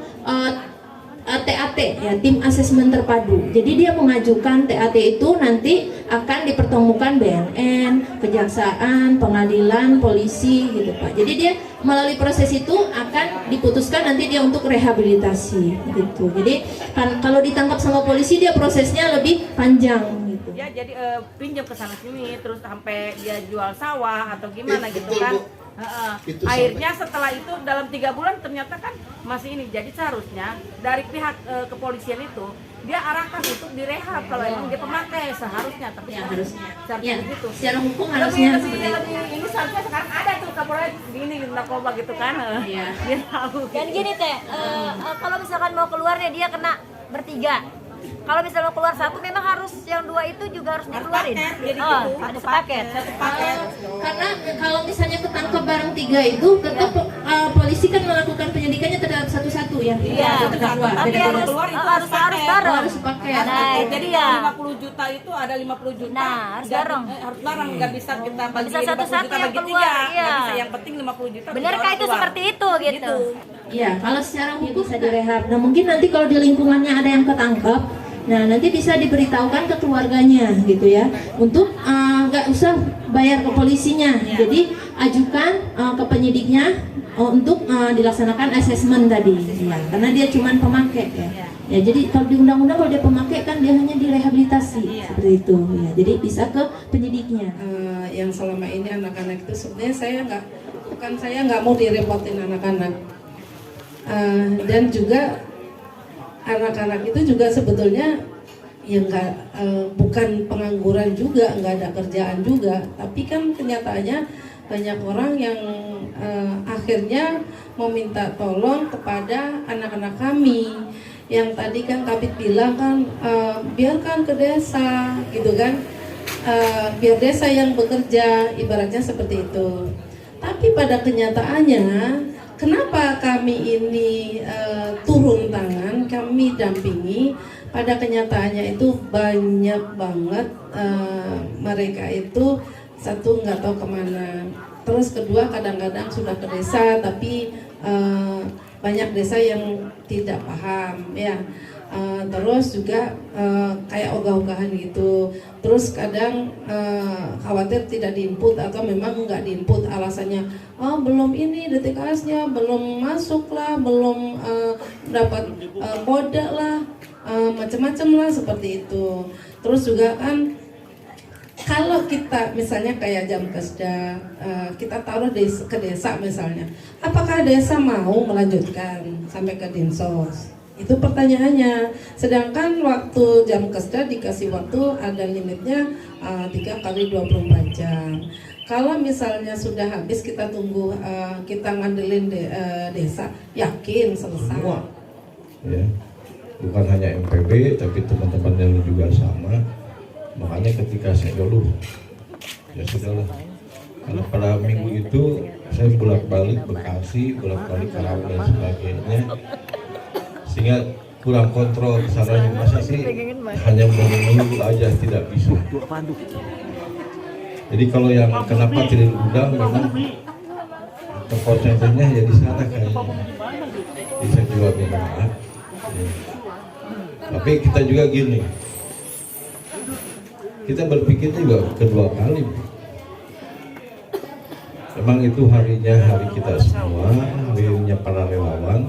TAT ya, tim asesmen terpadu. Jadi dia mengajukan TAT itu nanti akan dipertemukan BNN, kejaksaan, pengadilan, polisi gitu Pak. Jadi dia melalui proses itu akan diputuskan nanti dia untuk rehabilitasi gitu. Jadi kan kalau ditangkap sama polisi dia prosesnya lebih panjang gitu. Ya jadi pinjam ke sana sini terus sampai dia jual sawah atau gimana gitu kan. Akhirnya setelah itu dalam 3 bulan ternyata kan masih ini. Jadi seharusnya dari pihak kepolisian itu dia arahkan untuk direhab kalau emang dia pemakai seharusnya, tapi ya, harusnya begitu. Secara hukum harusnya seperti itu. Ini seharusnya sekarang ada tuh Kapolres ini narkoba gitu kan. Iya. Dia tahu. Dan gini teh, kalau misalkan mau keluarnya dia kena bertiga. Kalau misalnya mau keluar satu, memang harus yang 2 itu juga harus dikeluarin. Jadi satu paket. Karena kalau misalnya ketangkap barang 3 itu tetap polisi kan melakukan penyidikannya terhadap satu-satu ya. Iya. Tapi harus bareng. Harus pakai. Nah, jadi ya. 50 juta itu ada 50 juta. Nah, harus bareng. Harus bareng, nggak bisa kita bagi Bisa satu-satu yang keluar. Iya. Nggak bisa yang penting 50 juta. Benarkah itu seperti itu gitu? Iya, kalau secara hukum bisa direhab. Nah mungkin nanti kalau di lingkungannya ada yang ketangkap, nah nanti bisa diberitahukan ke keluarganya gitu ya, untuk nggak usah bayar ke polisinya. Jadi ajukan ke penyidiknya untuk dilaksanakan asesmen tadi ya, karena dia cuma pemakai ya. Ya jadi kalau di undang-undang kalau dia pemakai kan dia hanya direhabilitasi seperti itu ya. Jadi bisa ke penyidiknya. Yang selama ini anak-anak itu sebenarnya saya nggak mau direpotin anak-anak. Dan juga anak-anak itu juga sebetulnya yang bukan pengangguran juga, nggak ada kerjaan juga, tapi kan kenyataannya banyak orang yang akhirnya meminta tolong kepada anak-anak kami yang tadi kan Kabit bilang kan biarkan ke desa gitu kan, biar desa yang bekerja, ibaratnya seperti itu. Tapi pada kenyataannya kenapa kami ini turun tangan, kami dampingi. Pada kenyataannya itu banyak banget mereka itu satu nggak tahu kemana. Terus kedua kadang-kadang sudah ke desa tapi banyak desa yang tidak paham ya. Terus juga kayak ogah-ogahan gitu. Terus kadang khawatir tidak diinput atau memang nggak diinput, alasannya belum ini DTKS-nya belum masuk lah, belum dapat kode lah, macam-macam lah seperti itu. Terus juga kan kalau kita misalnya kayak Jamkesda, kita taruh ke desa misalnya, apakah desa mau melanjutkan sampai ke Dinsos? Itu pertanyaannya. Sedangkan waktu Jamkesda dikasih waktu ada limitnya 3 kali 24 jam. Kalau misalnya sudah habis kita tunggu, kita ngandelin desa, yakin selesai. Semua, ya, bukan hanya MPB tapi teman-teman yang juga sama. Makanya ketika saya dulu, ya sudahlah. Karena pada minggu itu saya bolak-balik Bekasi, bolak-balik Karawang dan sebagainya. Sehingga kurang kontrol kesalahannya, masa sih hanya menunggu aja tidak bisa. Jadi kalau yang kenapa tidak diundang memang terkonsentrasinya ya di sana kayaknya. Bisa juga minta maaf. Ya. Tapi kita juga gini, kita berpikir juga kedua kali. Memang itu harinya hari kita semua, harinya para relawan.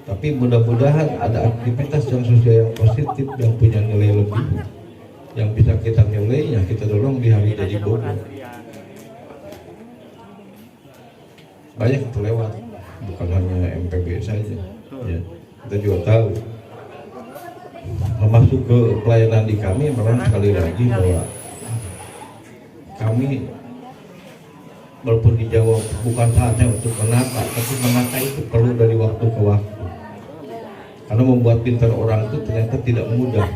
Tapi mudah-mudahan ada aktivitas yang sosial yang positif, yang punya nilai lebih, yang bisa kita nilai, yang kita dorong di hari jadi Bogor. Banyak terlewat, bukan hanya MPB saja. Ya, kita juga tahu. Masuk ke pelayanan di kami, memang sekali lagi bahwa kami walaupun dijawab bukan saatnya untuk menata, tapi menata itu perlu dari waktu ke waktu. Karena membuat pintar orang itu ternyata tidak mudah.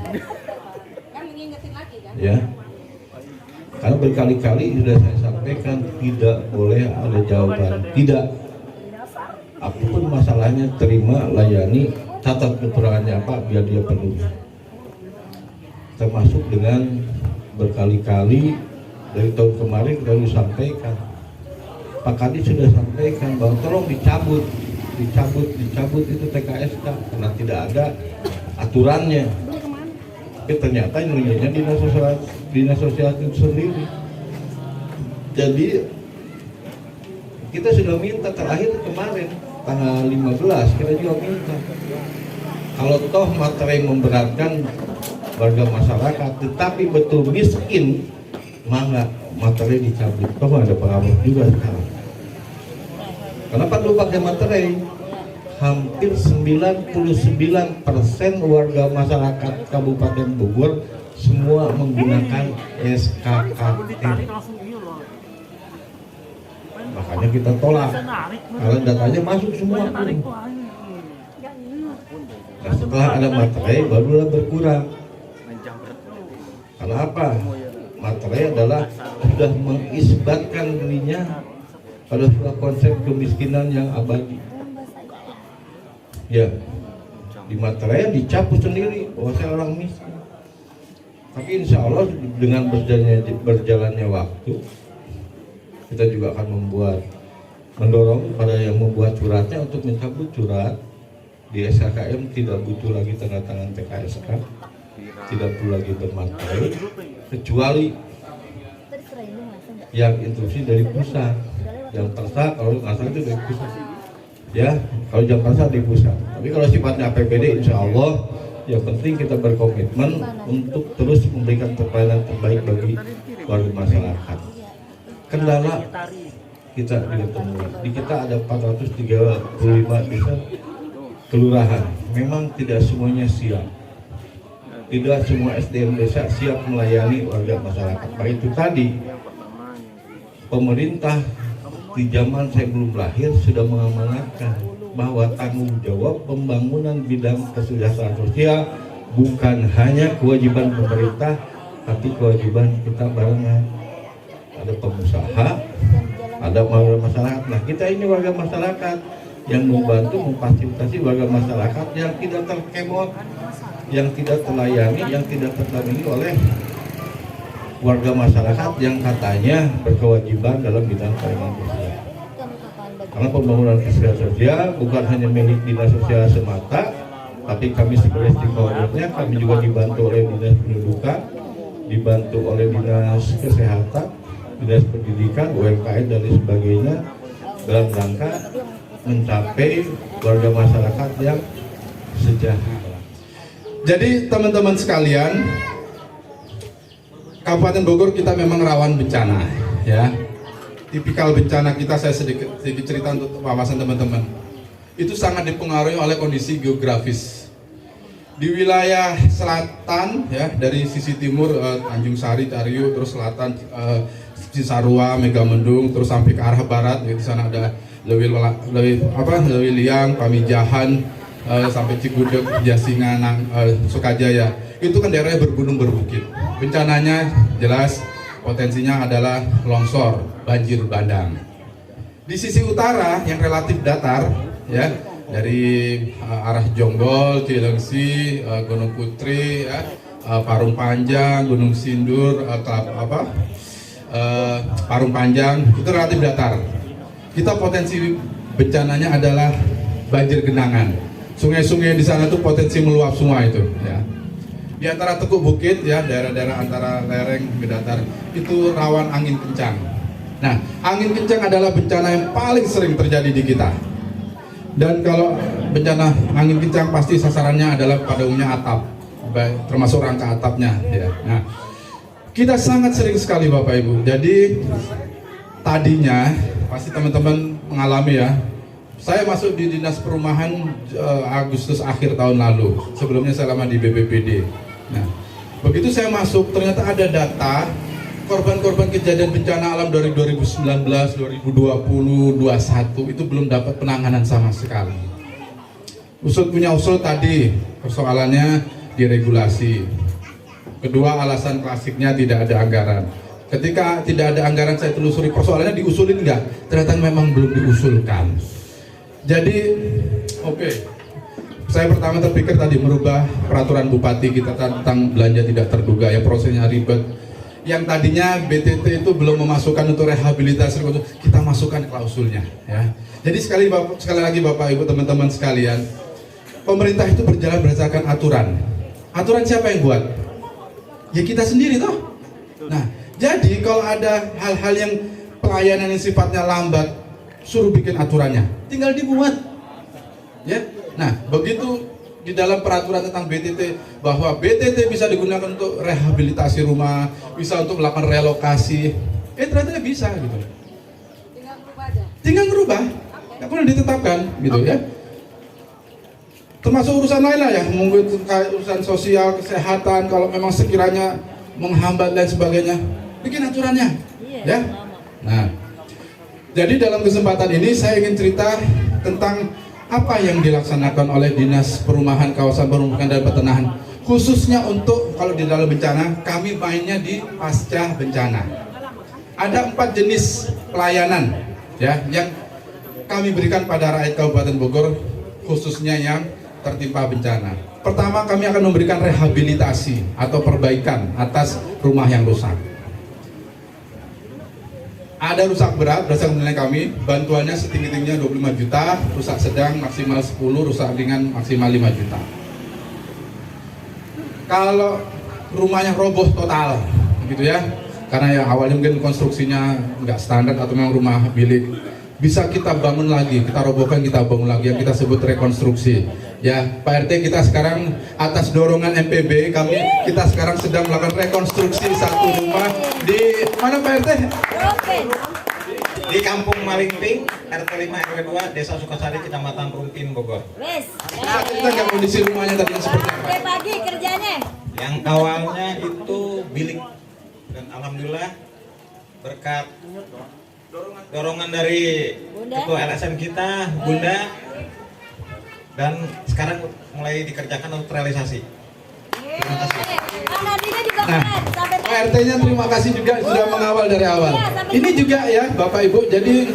Ya. Karena berkali-kali sudah saya sampaikan tidak boleh ada jawaban tidak. Apapun masalahnya terima, layani, catat kekurangannya apa biar dia penuhi. Termasuk dengan berkali-kali dari tahun kemarin kita disampaikan. Pak Kadis sudah sampaikan bahwa tolong dicabut itu TKSK karena tidak ada aturannya. Tapi ternyata nilainya dinas sosial itu sendiri. Jadi kita sudah minta terakhir kemarin tanggal 15 kita juga minta kalau toh materi memberatkan warga masyarakat tetapi betul miskin, maka materi dicabut. Toh ada pengawas juga sekarang. Kenapa lu pakai materi? Hampir 99% warga masyarakat Kabupaten Bogor semua menggunakan SKKT. Makanya kita tolak. Kalau datanya masuk semua. Nah, setelah ada materi barulah berkurang. Karena apa? Materi adalah sudah mengisbatkan dirinya pada sebuah konsep kemiskinan yang abadi. Ya, di materai dicabut sendiri bahwa saya orang miskin. Tapi insya Allah dengan berjalannya waktu, kita juga akan mendorong pada yang membuat suratnya untuk mencabut surat di SKKM. Tidak butuh lagi tanda tangan TKSK, tidak perlu lagi bermaterai, kecuali yang instruksi dari pusat. Yang persa kalau nggak salah itu dari pusat. Ya, kalau jam pasar di pusat. Tapi kalau sifatnya APBD, insya Allah yang penting kita berkomitmen untuk terus memberikan pelayanan terbaik bagi warga masyarakat. Kendala kita ditemui. Di kita ada 435 desa kelurahan. Memang tidak semuanya siap. Tidak semua SDM desa siap melayani warga masyarakat. Maka itu tadi pemerintah di zaman saya belum lahir sudah mengamanatkan bahwa tanggung jawab pembangunan bidang kesejahteraan sosial bukan hanya kewajiban pemerintah, tapi kewajiban kita barengan. Ada pengusaha, ada warga masyarakat. Nah, kita ini warga masyarakat yang membantu memfasilitasi warga masyarakat yang tidak terkemot, yang tidak terlayani, yang tidak tertangani oleh warga masyarakat yang katanya berkewajiban dalam bidang pelayanan sosial. Karena pembangunan sosial bukan hanya milik dinas sosial semata, tapi kami sebagai stakeholder-nya, kami juga dibantu oleh dinas pendidikan, dibantu oleh dinas kesehatan, dinas pendidikan, UMKM dan lain sebagainya dalam rangka mencapai warga masyarakat yang sejahtera. Jadi teman-teman sekalian, Kabupaten Bogor kita memang rawan bencana, ya. Tipikal bencana kita, saya sedikit cerita untuk wawasan teman-teman. Itu sangat dipengaruhi oleh kondisi geografis. Di wilayah selatan, ya, dari sisi timur Tanjung Sari, Cariu, terus selatan Cisarua, Megamendung, terus sampai ke arah barat, di sana ada Lewiliang, Pamijahan, sampai Cigudeg, Jasingan, Sukajaya. Itu kan daerahnya bergunung berbukit. Bencananya jelas potensinya adalah longsor, banjir bandang. Di sisi utara yang relatif datar, ya, dari arah Jonggol, Cilengsi, Gunung Putri, ya, Parung Panjang, Gunung Sindur, Parung Panjang, itu relatif datar. Kita potensi bencananya adalah banjir genangan. Sungai-sungai di sana tuh potensi meluap semua itu, ya. Di antara tekuk bukit, ya, daerah-daerah antara lereng ke datar itu rawan angin kencang. Nah, angin kencang adalah bencana yang paling sering terjadi di kita. Dan kalau bencana angin kencang pasti sasarannya adalah pada umumnya atap, termasuk rangka atapnya, ya. Nah, kita sangat sering sekali Bapak Ibu. Jadi tadinya pasti teman-teman mengalami, ya. Saya masuk di Dinas Perumahan Agustus akhir tahun lalu. Sebelumnya saya lama di BPBD. Nah, begitu saya masuk, ternyata ada data korban-korban kejadian bencana alam dari 2019, 2020, 2021 itu belum dapat penanganan sama sekali. Usul tadi, persoalannya diregulasi. Kedua, alasan klasiknya tidak ada anggaran. Ketika tidak ada anggaran, saya telusuri persoalannya diusulin enggak? Ternyata memang belum diusulkan. Jadi, oke. Saya pertama terpikir tadi merubah peraturan bupati kita tentang belanja tidak terduga, yang prosesnya ribet. Yang tadinya BTT itu belum memasukkan untuk rehabilitasi, kita masukkan klausulnya, ya. Jadi sekali lagi Bapak Ibu teman-teman sekalian, pemerintah itu berjalan berdasarkan aturan. Aturan siapa yang buat? Ya kita sendiri toh. Nah, jadi kalau ada hal-hal yang pelayanan yang sifatnya lambat, suruh bikin aturannya, tinggal dibuat, ya. Nah, begitu di dalam peraturan tentang BTT bahwa BTT bisa digunakan untuk rehabilitasi rumah, bisa untuk melakukan relokasi, ternyata bisa gitu. Tinggal berubah, nggak perlu ditetapkan, gitu, ya. Termasuk urusan lain lah, ya, mungkin urusan sosial, kesehatan, kalau memang sekiranya menghambat dan sebagainya, bikin aturannya, ya. Nah, jadi dalam kesempatan ini saya ingin cerita tentang apa yang dilaksanakan oleh Dinas Perumahan Kawasan Pemukiman dan Petenahan, khususnya untuk kalau di dalam bencana, kami mainnya di pasca bencana. Ada 4 jenis pelayanan, ya, yang kami berikan pada rakyat Kabupaten Bogor, khususnya yang tertimpa bencana. Pertama, kami akan memberikan rehabilitasi atau perbaikan atas rumah yang rusak. Ada rusak berat, berdasarkan nilai kami, bantuannya setinggi-tingginya 25 juta, rusak sedang maksimal 10, rusak ringan maksimal 5 juta. Kalau rumahnya roboh total, gitu, ya, karena yang awalnya mungkin konstruksinya nggak standar atau memang rumah bilik, bisa kita bangun lagi, kita robohkan, kita bangun lagi, yang kita sebut rekonstruksi. Ya, Pak RT, kita sekarang atas dorongan MPB, kita sekarang sedang melakukan rekonstruksi satu rumah di mana Pak RT? Di Kampung Malingping, RT 5 RW 2, Desa Sukasari, Kecamatan Rumpin, Bogor. Nah, kita nggak kondisi rumahnya tadi seperti apa? Pagi kerjanya. Yang awalnya itu bilik, dan alhamdulillah berkat dorongan dari ketua LSM kita, Bunda, dan sekarang mulai dikerjakan untuk realisasi. Terima kasih. Nah, RT-nya terima kasih juga sudah mengawal dari awal. Ini juga, ya Bapak Ibu, jadi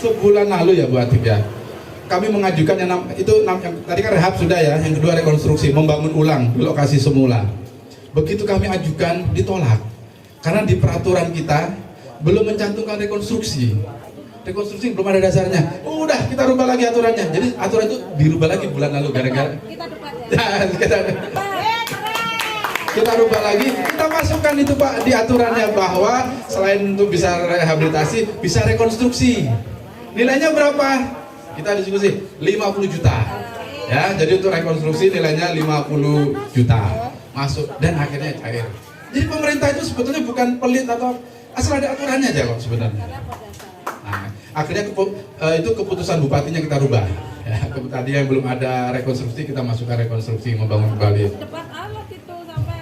sebulan lalu, ya Bu Atik, ya, kami mengajukan yang tadi kan rehab sudah ya, yang kedua rekonstruksi, membangun ulang di lokasi semula. Begitu kami ajukan ditolak karena di peraturan kita belum mencantumkan rekonstruksi. Rekonstruksi belum ada dasarnya. Udah kita rubah lagi aturannya. Jadi aturan itu dirubah lagi bulan lalu gara-gara kita rubah lagi, kita masukkan itu Pak di aturannya bahwa selain untuk bisa rehabilitasi, bisa rekonstruksi. Nilainya berapa? Kita diskusi 50 juta. Ya, jadi untuk rekonstruksi nilainya 50 juta. Masuk dan akhirnya cair. Jadi pemerintah itu sebetulnya bukan pelit atau asal ada aturannya aja kok sebenarnya. Nah, akhirnya itu keputusan bupatinya kita rubah. Ya, tadi yang belum ada rekonstruksi kita masukkan rekonstruksi, membangun kembali. Debat alat itu sampai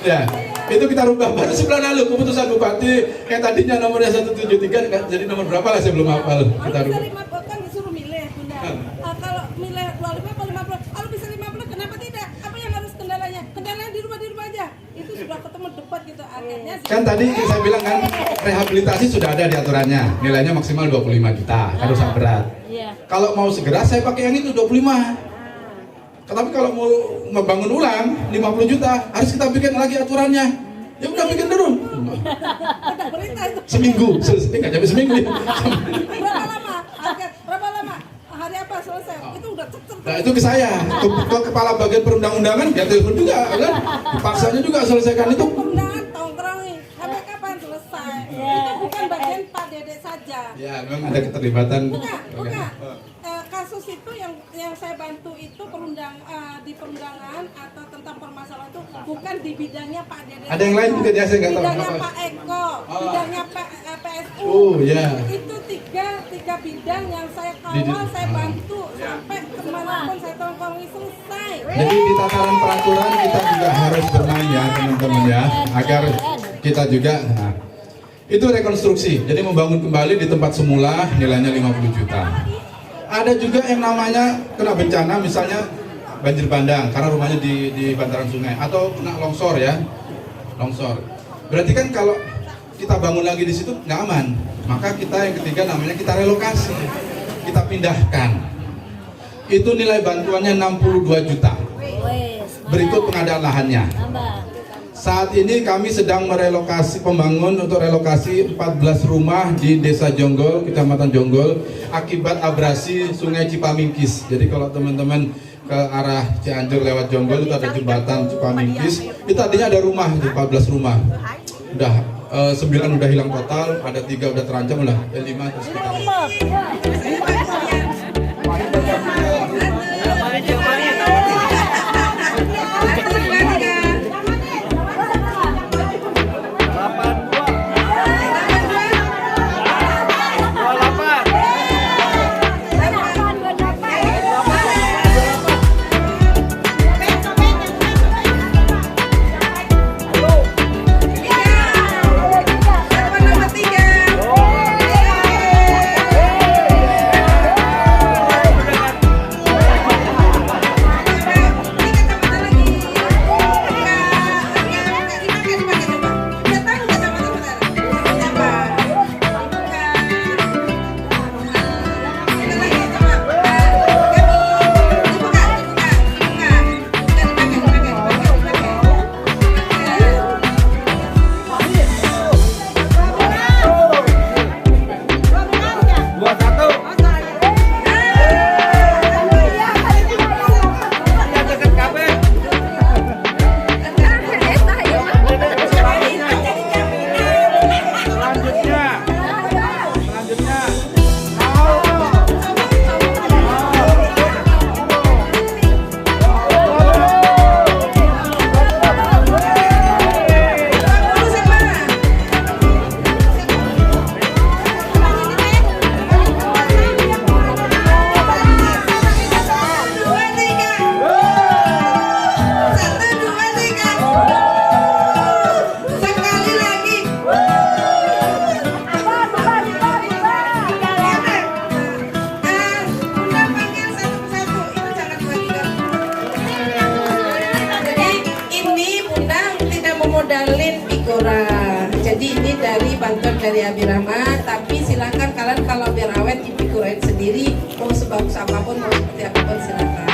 Ya, itu kita rubah baru sebulan lalu keputusan bupati yang tadinya nomornya 173 jadi nomor berapa lah saya belum hafal. Kita rubah. kan disuruh milih Bunda. Kalau milih 25 atau 50, kalau bisa 50 kenapa tidak? Apa yang harus kendalanya? Kendalanya di rumah aja. Itu sudah ketemu debat gitu akhirnya. Kan tadi saya bilang kan rehabilitasi sudah ada di aturannya, nilainya maksimal 25 juta, kan rusak berat. Kalau mau segera saya pakai yang itu 25. Tapi kalau mau membangun ulang 50 juta harus kita bikin lagi aturannya. Ya udah bikin dulu. Seminggu, selesai nggak sampai seminggu. Berapa lama? Hari apa selesai? Itu udah cepet. Nah itu ke saya, ke kepala bagian perundang-undangan, dia telepon juga, kan? Dipaksanya juga selesaikan itu. Perundangan tongkrongi, sampai kapan selesai? Itu bukan bagian Pak Dede saja. Ya, memang ada keterlibatan. Bukan. Kasus itu yang saya bantu itu di perundangan atau tentang permasalahan itu bukan di bidangnya Pak Dede. Ada yang lain juga dia saya nggak tahu. Bidangnya Pak Eko, bidangnya PSU. Oh ya. Itu tiga bidang yang saya kawal, saya bantu sampai kemanapun saya tongkrongi selesai. Jadi di tataran peraturan kita juga harus bermain ya teman-teman ya, agar kita juga. Nah, itu rekonstruksi. Jadi membangun kembali di tempat semula nilainya 50 juta. Ada juga yang namanya kena bencana, misalnya banjir bandang karena rumahnya di bantaran sungai, atau kena longsor ya, longsor. Berarti kan kalau kita bangun lagi di situ nggak aman, maka kita yang ketiga namanya kita relokasi, kita pindahkan. Itu nilai bantuannya 62 juta. Berikut pengadaan lahannya. Saat ini kami sedang merelokasi, untuk relokasi 14 rumah di Desa Jonggol, Kecamatan Jonggol, akibat abrasi Sungai Cipamingkis. Jadi kalau teman-teman ke arah Cianjur lewat Jonggol itu ada jembatan Cipamingkis. Itu tadinya ada rumah, itu 14 rumah. Udah 9 udah hilang total, ada 3 udah terancam, udah 5 terus kita. dari Abi Rahmat, tapi silakan kalian kalau biar awet dipikirkan sendiri, mau sebagus apapun, mau seperti apapun silakan.